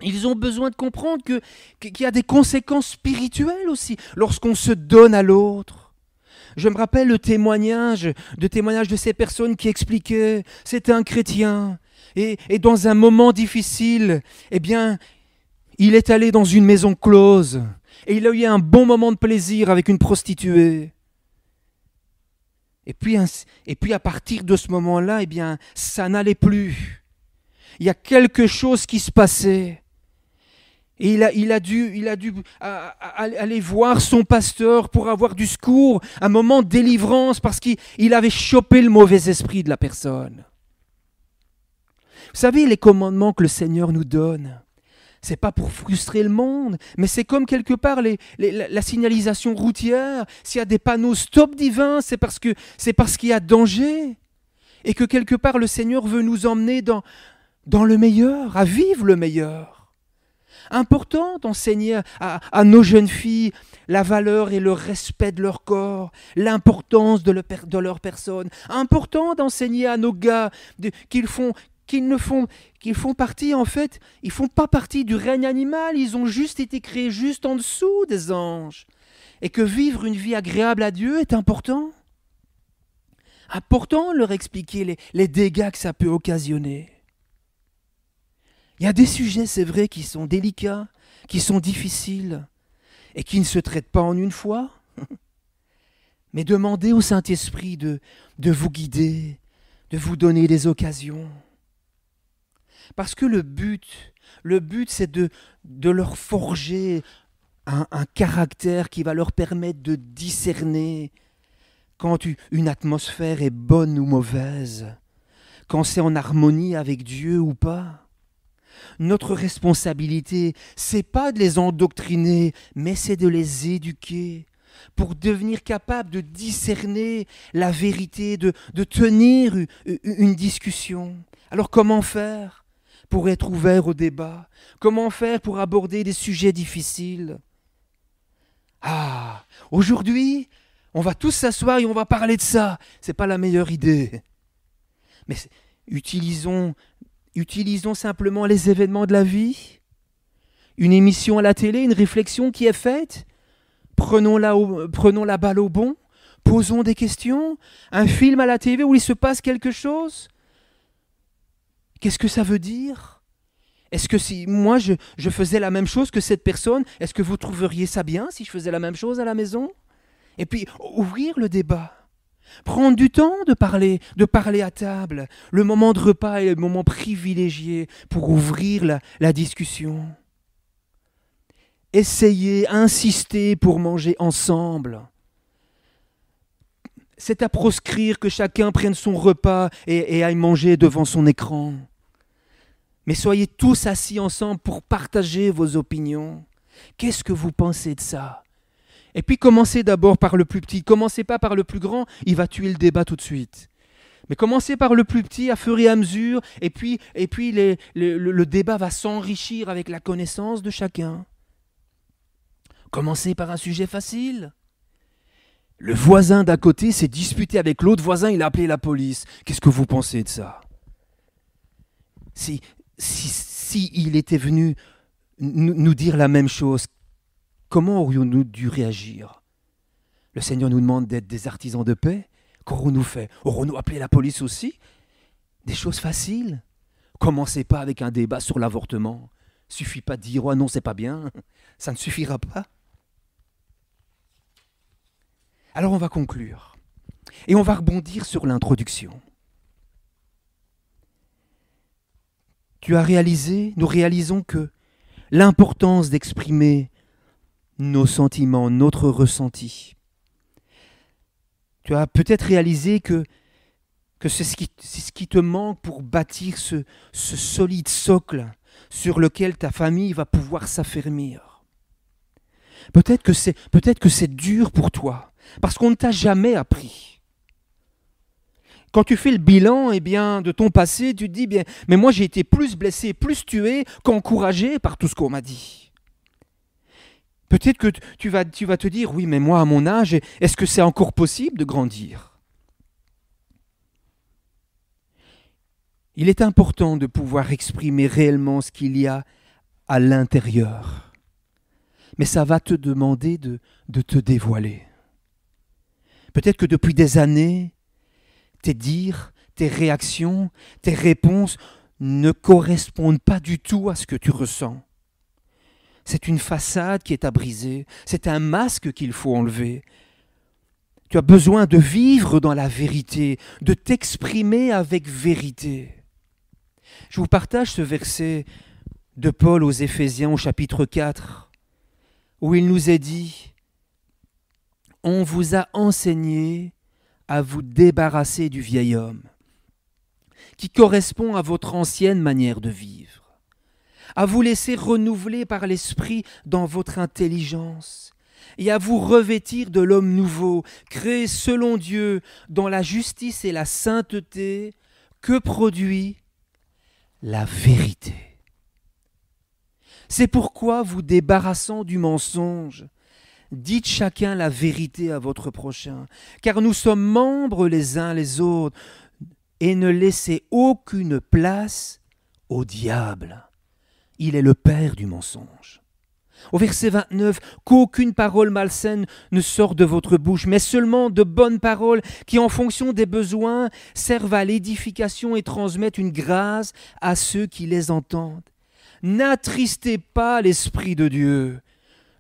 Ils ont besoin de comprendre qu'il y a des conséquences spirituelles aussi lorsqu'on se donne à l'autre. Je me rappelle le témoignage de ces personnes qui expliquaient, c'était un chrétien, et dans un moment difficile, eh bien, il est allé dans une maison close, et il a eu un bon moment de plaisir avec une prostituée. Et puis à partir de ce moment-là, eh bien, ça n'allait plus. Il y a quelque chose qui se passait. Et il a dû aller voir son pasteur pour avoir du secours, un moment de délivrance, parce qu'il avait chopé le mauvais esprit de la personne. Vous savez, les commandements que le Seigneur nous donne, c'est pas pour frustrer le monde, mais c'est comme quelque part la signalisation routière. S'il y a des panneaux stop divin, c'est parce qu'il y a danger. Et que quelque part le Seigneur veut nous emmener dans le meilleur, à vivre le meilleur. Important d'enseigner à nos jeunes filles la valeur et le respect de leur corps, l'importance de leur personne. Important d'enseigner à nos gars qu'ils font partie, en fait, ils font pas partie du règne animal, ils ont juste été créés juste en dessous des anges. Et que vivre une vie agréable à Dieu est important. Important de leur expliquer les dégâts que ça peut occasionner. Il y a des sujets, c'est vrai, qui sont délicats, qui sont difficiles et qui ne se traitent pas en une fois. Mais demandez au Saint-Esprit de vous guider, de vous donner des occasions. Parce que le but c'est de leur forger un caractère qui va leur permettre de discerner quand une atmosphère est bonne ou mauvaise, quand c'est en harmonie avec Dieu ou pas. Notre responsabilité, c'est pas de les endoctriner, mais c'est de les éduquer pour devenir capable de discerner la vérité, de tenir une discussion. Alors comment faire pour être ouvert au débat? Comment faire pour aborder des sujets difficiles? Aujourd'hui, On va tous s'asseoir et on va parler de ça. Ce n'est pas la meilleure idée. Mais utilisons simplement les événements de la vie. Une émission à la télé, une réflexion qui est faite. Prenons la balle au bon. Posons des questions. Un film à la télé où il se passe quelque chose. Qu'est-ce que ça veut dire ? Est-ce que si moi je faisais la même chose que cette personne, est-ce que vous trouveriez ça bien si je faisais la même chose à la maison ? Et puis ouvrir le débat. Prendre du temps de parler à table. Le moment de repas est le moment privilégié pour ouvrir la discussion. Essayez, insistez pour manger ensemble. C'est à proscrire que chacun prenne son repas et aille manger devant son écran. Mais soyez tous assis ensemble pour partager vos opinions. Qu'est-ce que vous pensez de ça ? Et puis commencez d'abord par le plus petit. Commencez pas par le plus grand, il va tuer le débat tout de suite. Mais commencez par le plus petit à fur et à mesure, et puis le débat va s'enrichir avec la connaissance de chacun. Commencez par un sujet facile. Le voisin d'à côté s'est disputé avec l'autre voisin, il a appelé la police. Qu'est-ce que vous pensez de ça ? Si il était venu nous dire la même chose, comment aurions-nous dû réagir ? Le Seigneur nous demande d'être des artisans de paix. Qu'aurons-nous fait ? Aurons-nous appelé la police aussi ? Des choses faciles. Commencez pas avec un débat sur l'avortement. Suffit pas de dire « oh non, c'est pas bien ». Ça ne suffira pas. Alors on va conclure. Et on va rebondir sur l'introduction. Nous réalisons que l'importance d'exprimer nos sentiments, notre ressenti. Tu as peut-être réalisé que c'est ce qui te manque pour bâtir ce solide socle sur lequel ta famille va pouvoir s'affermir. Peut-être que c'est dur pour toi, parce qu'on ne t'a jamais appris. Quand tu fais le bilan de ton passé, tu te dis mais moi j'ai été plus blessé, plus tué qu'encouragé par tout ce qu'on m'a dit. Peut-être que tu vas te dire oui, mais moi à mon âge, est-ce que c'est encore possible de grandir ? Il est important de pouvoir exprimer réellement ce qu'il y a à l'intérieur. Mais ça va te demander de te dévoiler. Peut-être que depuis des années, tes dires, tes réactions, tes réponses ne correspondent pas du tout à ce que tu ressens. C'est une façade qui est à briser, c'est un masque qu'il faut enlever. Tu as besoin de vivre dans la vérité, de t'exprimer avec vérité. Je vous partage ce verset de Paul aux Éphésiens au chapitre 4, où il nous est dit « On vous a enseigné à vous débarrasser du vieil homme, qui correspond à votre ancienne manière de vivre, à vous laisser renouveler par l'Esprit dans votre intelligence, et à vous revêtir de l'homme nouveau, créé selon Dieu, dans la justice et la sainteté, que produit la vérité. C'est pourquoi, vous débarrassant du mensonge, dites chacun la vérité à votre prochain, car nous sommes membres les uns les autres, et ne laissez aucune place au diable. Il est le père du mensonge. Au verset 29, qu'aucune parole malsaine ne sorte de votre bouche, mais seulement de bonnes paroles qui, en fonction des besoins, servent à l'édification et transmettent une grâce à ceux qui les entendent. N'attristez pas l'Esprit de Dieu,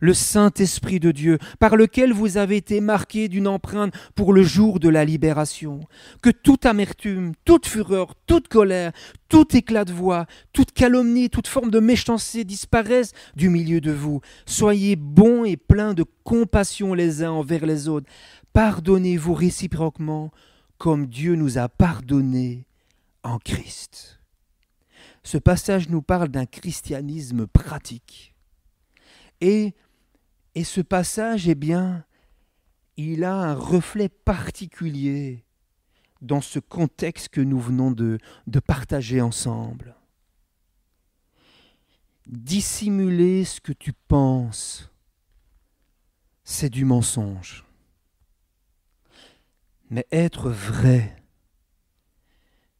le Saint-Esprit de Dieu, par lequel vous avez été marqués d'une empreinte pour le jour de la libération. Que toute amertume, toute fureur, toute colère, tout éclat de voix, toute calomnie, toute forme de méchanceté disparaissent du milieu de vous. Soyez bons et pleins de compassion les uns envers les autres. Pardonnez-vous réciproquement comme Dieu nous a pardonnés en Christ. Ce passage nous parle d'un christianisme pratique. Et ce passage, il a un reflet particulier dans ce contexte que nous venons de partager ensemble. Dissimuler ce que tu penses, c'est du mensonge. Mais être vrai,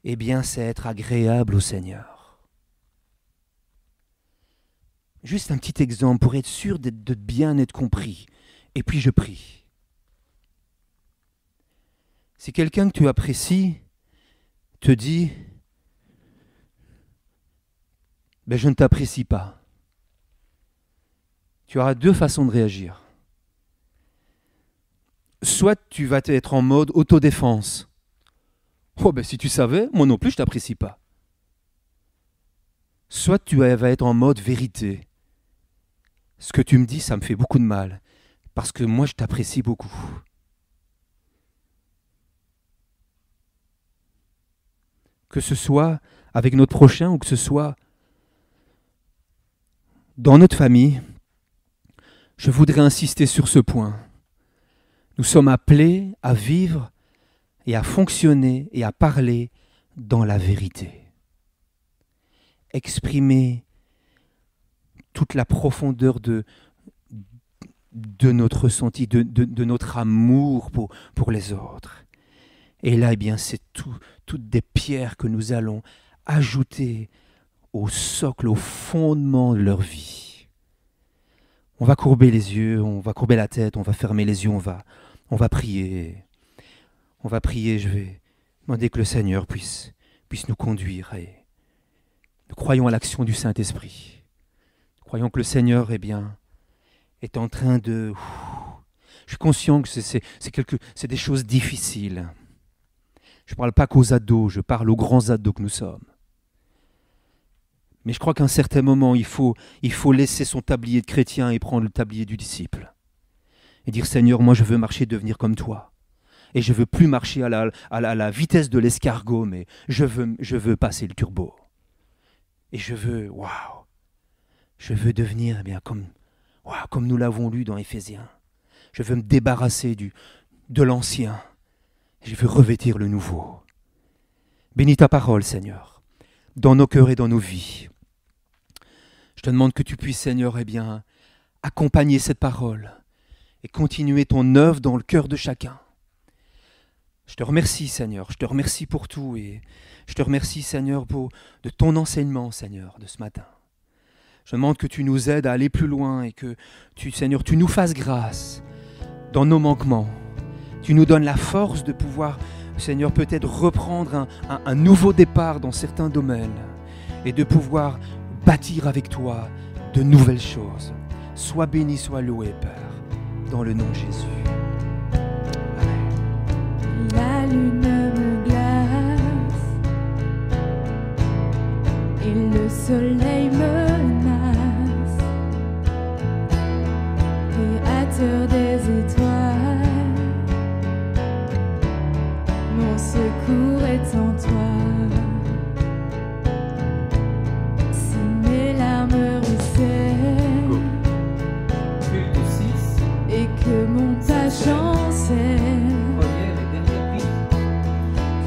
eh bien, c'est être agréable au Seigneur. Juste un petit exemple pour être sûr de bien être compris. Et puis je prie. Si quelqu'un que tu apprécies te dit « Ben, je ne t'apprécie pas », tu auras deux façons de réagir. Soit tu vas être en mode autodéfense. « Oh ben si tu savais, moi non plus je ne t'apprécie pas. » Soit tu vas être en mode vérité. « Ce que tu me dis, ça me fait beaucoup de mal, parce que moi je t'apprécie beaucoup. » Que ce soit avec notre prochain ou que ce soit dans notre famille, je voudrais insister sur ce point. Nous sommes appelés à vivre et à fonctionner et à parler dans la vérité. Exprimer toute la profondeur de notre ressenti, de notre amour pour les autres. Et là, eh bien, c'est toutes des pierres que nous allons ajouter au socle, au fondement de leur vie. On va courber les yeux, on va courber la tête, on va fermer les yeux, on va prier. On va prier, je vais demander que le Seigneur puisse nous conduire. Et nous croyons à l'action du Saint-Esprit. Nous croyons que le Seigneur, eh bien, est en train de... Je suis conscient que c'est des choses difficiles. Je ne parle pas qu'aux ados, je parle aux grands ados que nous sommes. Mais je crois qu'à un certain moment, il faut laisser son tablier de chrétien et prendre le tablier du disciple. Et dire, Seigneur, moi je veux marcher, devenir comme toi. Et je ne veux plus marcher à la vitesse de l'escargot, mais je veux passer le turbo. Et je veux devenir eh bien, comme nous l'avons lu dans Éphésiens. Je veux me débarrasser de l'ancien. Je veux revêtir le nouveau. Bénis ta parole, Seigneur, dans nos cœurs et dans nos vies. Je te demande que tu puisses, Seigneur, eh bien, accompagner cette parole et continuer ton œuvre dans le cœur de chacun. Je te remercie, Seigneur, je te remercie pour tout et je te remercie, Seigneur, de ton enseignement, Seigneur, de ce matin. Je demande que tu nous aides à aller plus loin et que, Seigneur, tu nous fasses grâce dans nos manquements. Tu nous donnes la force de pouvoir, Seigneur, peut-être reprendre un nouveau départ dans certains domaines et de pouvoir bâtir avec toi de nouvelles choses. Sois béni, sois loué, Père, dans le nom de Jésus. Amen. La lune me glace et le soleil menace, créateur des étoiles. Mon secours est en toi. Si mes larmes ruissellent et que mon pas chancelle,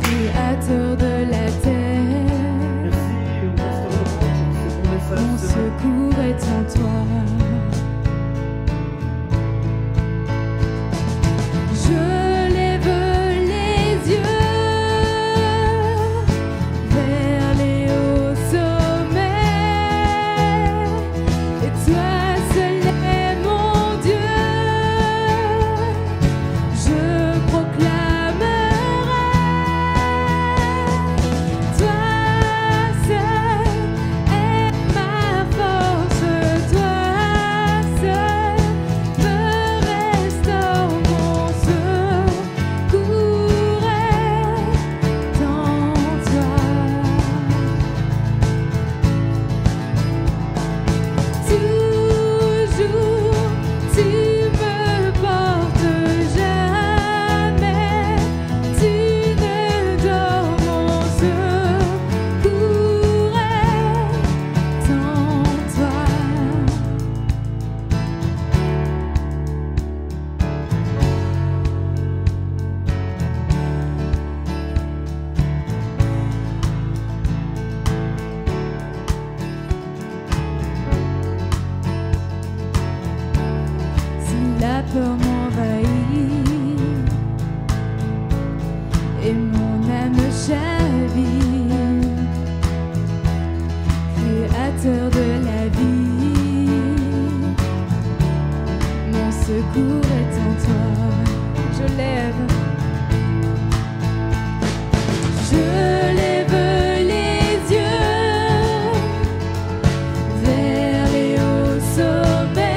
créateur de la terre, mon secours est en toi. peur m'envahit, secours est en toi. Je lève les yeux vers les hauts sommets.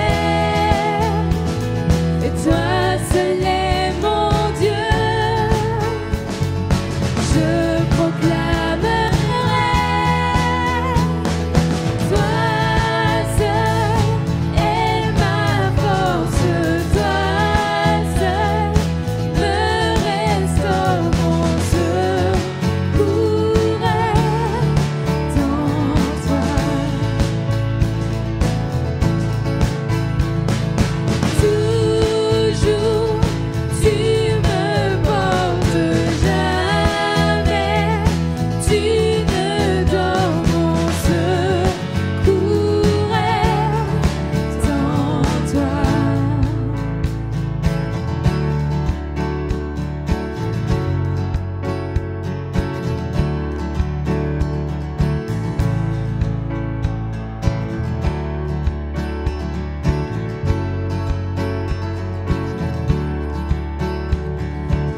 Et toi seul est mon Dieu. Je proclamerai, toi seul est ma force, toi seul me restaure mon secours est en toi. Toujours tu me portes, jamais tu ne dors, mon secours est en toi.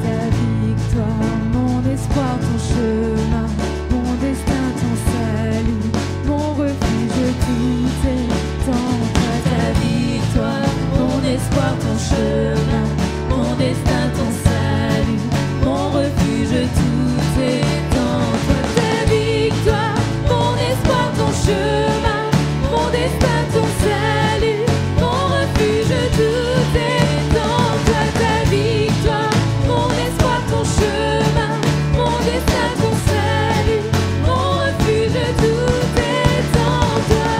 Ta victoire, mon espoir, ton chemin, mon destin, ton salut, mon refuge, tout est en toi. Ta victoire, mon espoir, ton chemin, mon destin, ton salut, mon refuge, tout est en toi. Ta victoire, mon espoir, ton chemin, mon destin, ton salut, mon refuge, tout est en toi. Ta victoire, mon espoir, ton chemin, mon destin, ton salut, mon refuge, tout est en toi.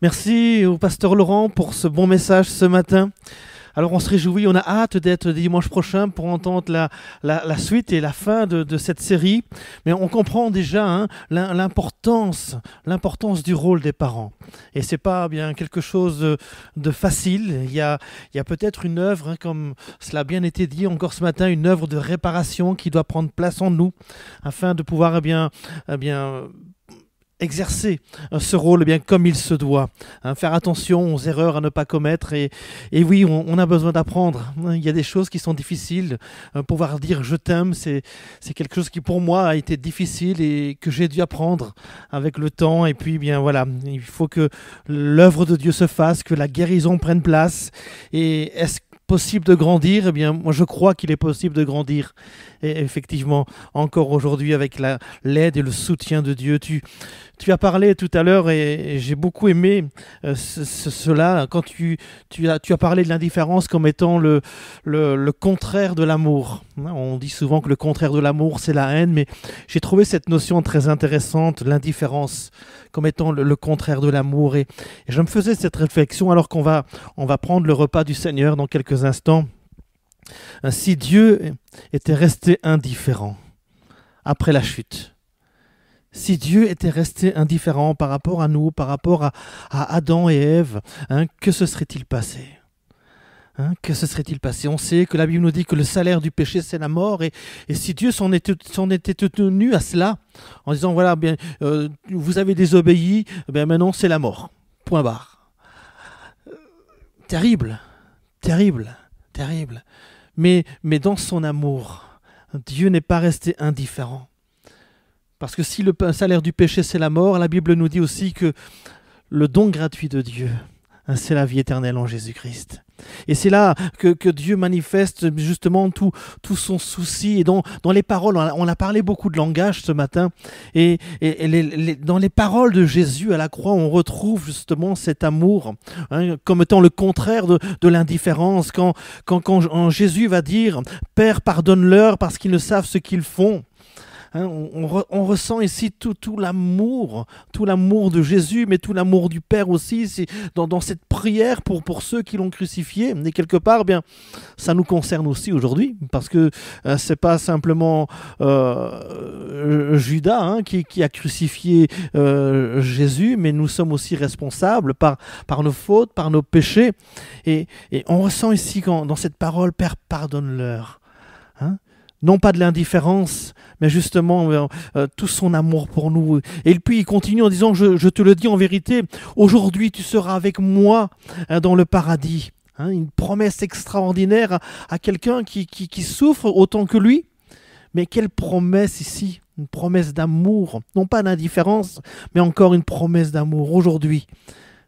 Merci au pasteur Laurent pour ce bon message ce matin. Alors on se réjouit, on a hâte d'être dimanche prochain pour entendre la suite et la fin de cette série. Mais on comprend déjà l'importance du rôle des parents. Et c'est pas bien quelque chose de facile. Il y a peut-être une œuvre, comme cela a bien été dit encore ce matin, une œuvre de réparation qui doit prendre place en nous afin de pouvoir exercer ce rôle bien comme il se doit, faire attention aux erreurs à ne pas commettre et oui, on a besoin d'apprendre. Il y a des choses qui sont difficiles. Pouvoir dire je t'aime, c'est quelque chose qui pour moi a été difficile et que j'ai dû apprendre avec le temps. Et puis bien voilà, il faut que l'œuvre de Dieu se fasse, que la guérison prenne place. Et est-ce possible de grandir? Eh bien, moi je crois qu'il est possible de grandir. Et effectivement, encore aujourd'hui, avec l'aide et le soutien de Dieu. Tu as parlé tout à l'heure et j'ai beaucoup aimé cela quand tu as parlé de l'indifférence comme étant le contraire de l'amour. On dit souvent que le contraire de l'amour, c'est la haine, mais j'ai trouvé cette notion très intéressante, l'indifférence, comme étant le contraire de l'amour. Et je me faisais cette réflexion alors qu'on va prendre le repas du Seigneur dans quelques instants. Si Dieu était resté indifférent après la chute, si Dieu était resté indifférent par rapport à nous, par rapport à Adam et Ève, que se serait-il passé? Que se serait-il passé? On sait que la Bible nous dit que le salaire du péché, c'est la mort. Et si Dieu s'en était tenu à cela, en disant, voilà, bien, vous avez désobéi, bien, maintenant c'est la mort. Point barre. Terrible, terrible, terrible. Mais dans son amour, Dieu n'est pas resté indifférent. Parce que si le salaire du péché, c'est la mort, la Bible nous dit aussi que le don gratuit de Dieu, c'est la vie éternelle en Jésus-Christ. Et c'est là que Dieu manifeste justement tout son souci. Et dans les paroles, on a parlé beaucoup de langage ce matin, et dans les paroles de Jésus à la croix, on retrouve justement cet amour, hein, comme étant le contraire de l'indifférence. Quand Jésus va dire « Père, pardonne-leur parce qu'ils ne savent ce qu'ils font », hein, on ressent ici tout l'amour de Jésus, mais tout l'amour du Père aussi, c'est dans cette prière pour ceux qui l'ont crucifié. Et quelque part, bien, ça nous concerne aussi aujourd'hui, parce que c'est pas simplement Judas, hein, qui a crucifié Jésus, mais nous sommes aussi responsables par nos fautes, par nos péchés. Et on ressent ici dans cette parole, Père, pardonne-leur. Hein? Non pas de l'indifférence, mais justement tout son amour pour nous. Et puis il continue en disant, je te le dis en vérité, aujourd'hui tu seras avec moi dans le paradis. Hein, une promesse extraordinaire à quelqu'un qui souffre autant que lui. Mais quelle promesse ici, une promesse d'amour, non pas d'indifférence, mais encore une promesse d'amour. Aujourd'hui,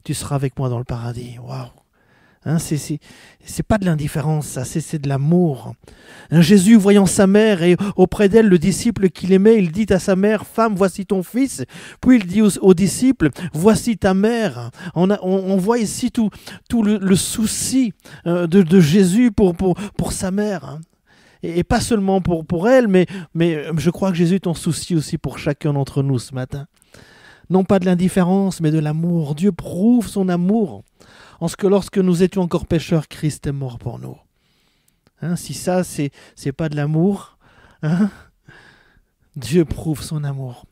tu seras avec moi dans le paradis. Waouh! Hein, c'est pas de l'indifférence, ça, c'est de l'amour. Hein, Jésus, voyant sa mère et auprès d'elle le disciple qu'il aimait, il dit à sa mère, « Femme, voici ton fils ». Puis il dit aux disciples, « Voici ta mère ». On voit ici tout le souci de Jésus pour sa mère. Hein. Et pas seulement pour elle, mais je crois que Jésus est en souci aussi pour chacun d'entre nous ce matin. Non pas de l'indifférence, mais de l'amour. Dieu prouve son amour en ce que lorsque nous étions encore pécheurs, Christ est mort pour nous. Hein, si ça, c'est pas de l'amour, hein, Dieu prouve son amour.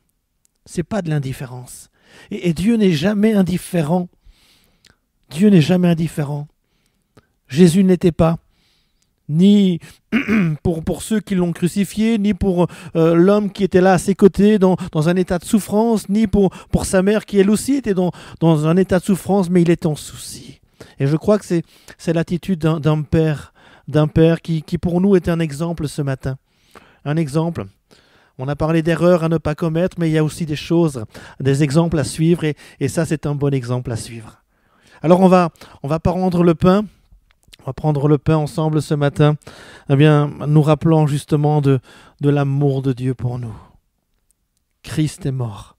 C'est pas de l'indifférence. Et Dieu n'est jamais indifférent. Dieu n'est jamais indifférent. Jésus n'était pas, ni pour ceux qui l'ont crucifié, ni pour l'homme qui était là à ses côtés dans un état de souffrance, ni pour sa mère qui elle aussi était dans un état de souffrance, mais il est en souci. Et je crois que c'est l'attitude d'un père qui pour nous est un exemple ce matin. Un exemple. On a parlé d'erreurs à ne pas commettre, mais il y a aussi des exemples à suivre, et ça c'est un bon exemple à suivre. Alors on va prendre le pain. On va prendre le pain ensemble ce matin, eh bien, nous rappelant justement de l'amour de Dieu pour nous. Christ est mort.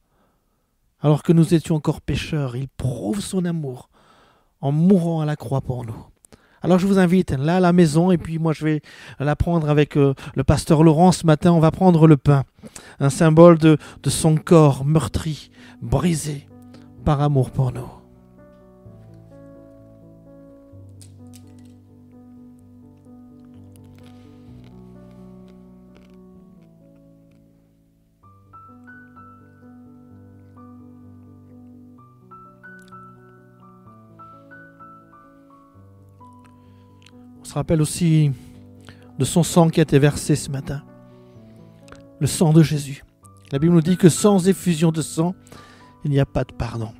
Alors que nous étions encore pécheurs, il prouve son amour en mourant à la croix pour nous. Alors je vous invite là à la maison, et puis moi je vais la prendre avec le pasteur Laurent ce matin. On va prendre le pain, un symbole de son corps meurtri, brisé par amour pour nous. On se rappelle aussi de son sang qui a été versé ce matin. Le sang de Jésus. La Bible nous dit que sans effusion de sang, il n'y a pas de pardon.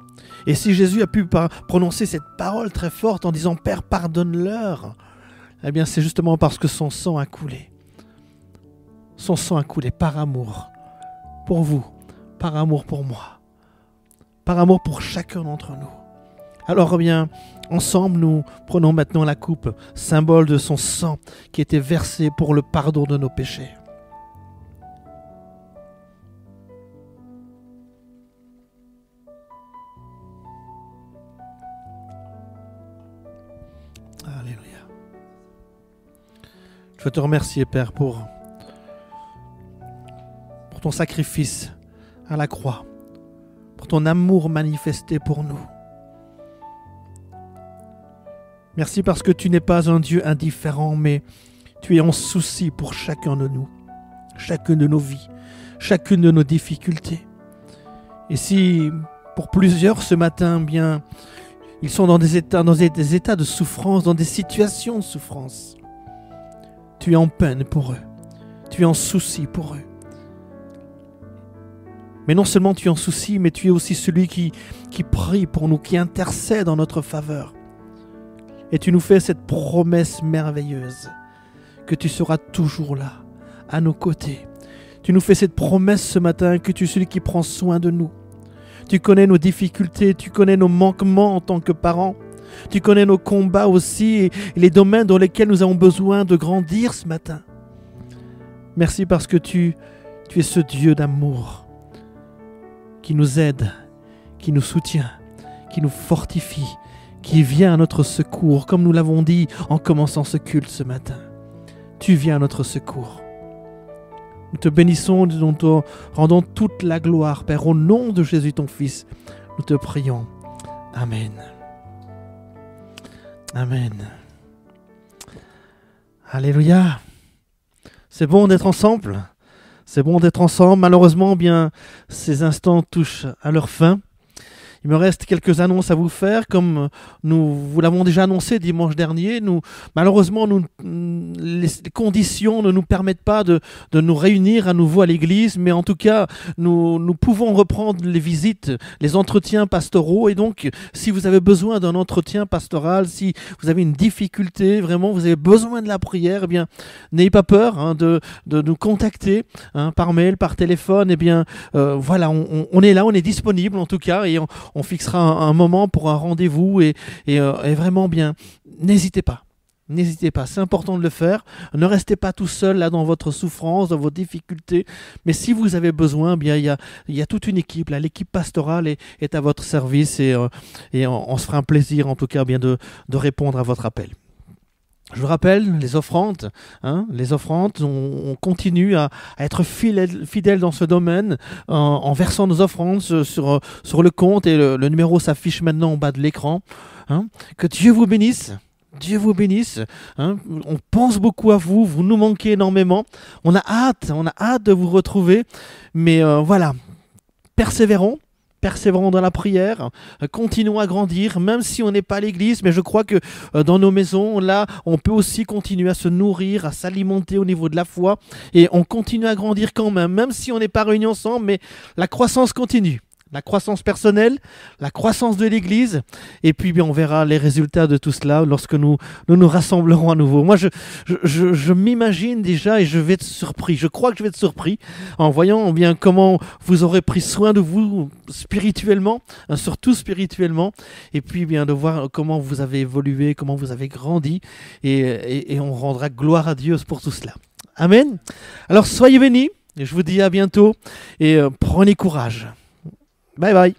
Et si Jésus a pu prononcer cette parole très forte en disant « Père, pardonne-leur », eh bien c'est justement parce que son sang a coulé. Son sang a coulé par amour pour vous, par amour pour moi, par amour pour chacun d'entre nous. Alors bien, ensemble, nous prenons maintenant la coupe, symbole de son sang qui était versé pour le pardon de nos péchés. Alléluia. Je veux te remercier, Père, pour ton sacrifice à la croix, pour ton amour manifesté pour nous. Merci parce que tu n'es pas un Dieu indifférent, mais tu es en souci pour chacun de nous, chacune de nos vies, chacune de nos difficultés. Et si pour plusieurs ce matin, bien, ils sont dans des états de souffrance, dans des situations de souffrance, tu es en peine pour eux, tu es en souci pour eux. Mais non seulement tu es en souci, mais tu es aussi celui qui prie pour nous, qui intercède en notre faveur. Et tu nous fais cette promesse merveilleuse que tu seras toujours là, à nos côtés. Tu nous fais cette promesse ce matin que tu es celui qui prend soin de nous. Tu connais nos difficultés, tu connais nos manquements en tant que parents. Tu connais nos combats aussi et les domaines dans lesquels nous avons besoin de grandir ce matin. Merci parce que tu es ce Dieu d'amour qui nous aide, qui nous soutient, qui nous fortifie, qui vient à notre secours, comme nous l'avons dit en commençant ce culte ce matin. Tu viens à notre secours. Nous te bénissons, nous te rendons toute la gloire, Père, au nom de Jésus ton Fils. Nous te prions. Amen. Amen. Alléluia. C'est bon d'être ensemble. C'est bon d'être ensemble. Malheureusement, bien, ces instants touchent à leur fin. Il me reste quelques annonces à vous faire, comme vous l'avons déjà annoncé dimanche dernier. Malheureusement, les conditions ne nous permettent pas de nous réunir à nouveau à l'église, mais en tout cas, nous pouvons reprendre les visites, les entretiens pastoraux. Et donc, si vous avez besoin d'un entretien pastoral, si vous avez une difficulté, vraiment, vous avez besoin de la prière, eh bien, n'ayez pas peur de nous contacter par mail, par téléphone. Eh bien, voilà, on est là, on est disponible en tout cas, et on fixera un moment pour un rendez-vous et vraiment bien, n'hésitez pas. N'hésitez pas, c'est important de le faire. Ne restez pas tout seul là dans votre souffrance, dans vos difficultés. Mais si vous avez besoin, bien il y a toute une équipe là. L'équipe pastorale est à votre service et on se fera un plaisir en tout cas bien de répondre à votre appel. Je vous rappelle, les offrandes, on continue à être fidèles dans ce domaine en versant nos offrandes sur le compte et le numéro s'affiche maintenant en bas de l'écran. Que Dieu vous bénisse. Dieu vous bénisse. On pense beaucoup à vous, vous nous manquez énormément. On a hâte de vous retrouver. Mais voilà, persévérons dans la prière, continuons à grandir, même si on n'est pas à l'église, mais je crois que dans nos maisons, là, on peut aussi continuer à se nourrir, à s'alimenter au niveau de la foi, et on continue à grandir quand même si on n'est pas réunis ensemble, mais la croissance continue. La croissance personnelle, la croissance de l'Église, et puis bien, on verra les résultats de tout cela lorsque nous rassemblerons à nouveau. Moi, je m'imagine déjà et je vais être surpris. Je crois que je vais être surpris en voyant bien comment vous aurez pris soin de vous spirituellement, surtout spirituellement, et puis bien de voir comment vous avez évolué, comment vous avez grandi, et on rendra gloire à Dieu pour tout cela. Amen. Alors, soyez bénis, et je vous dis à bientôt, et prenez courage. Bye bye.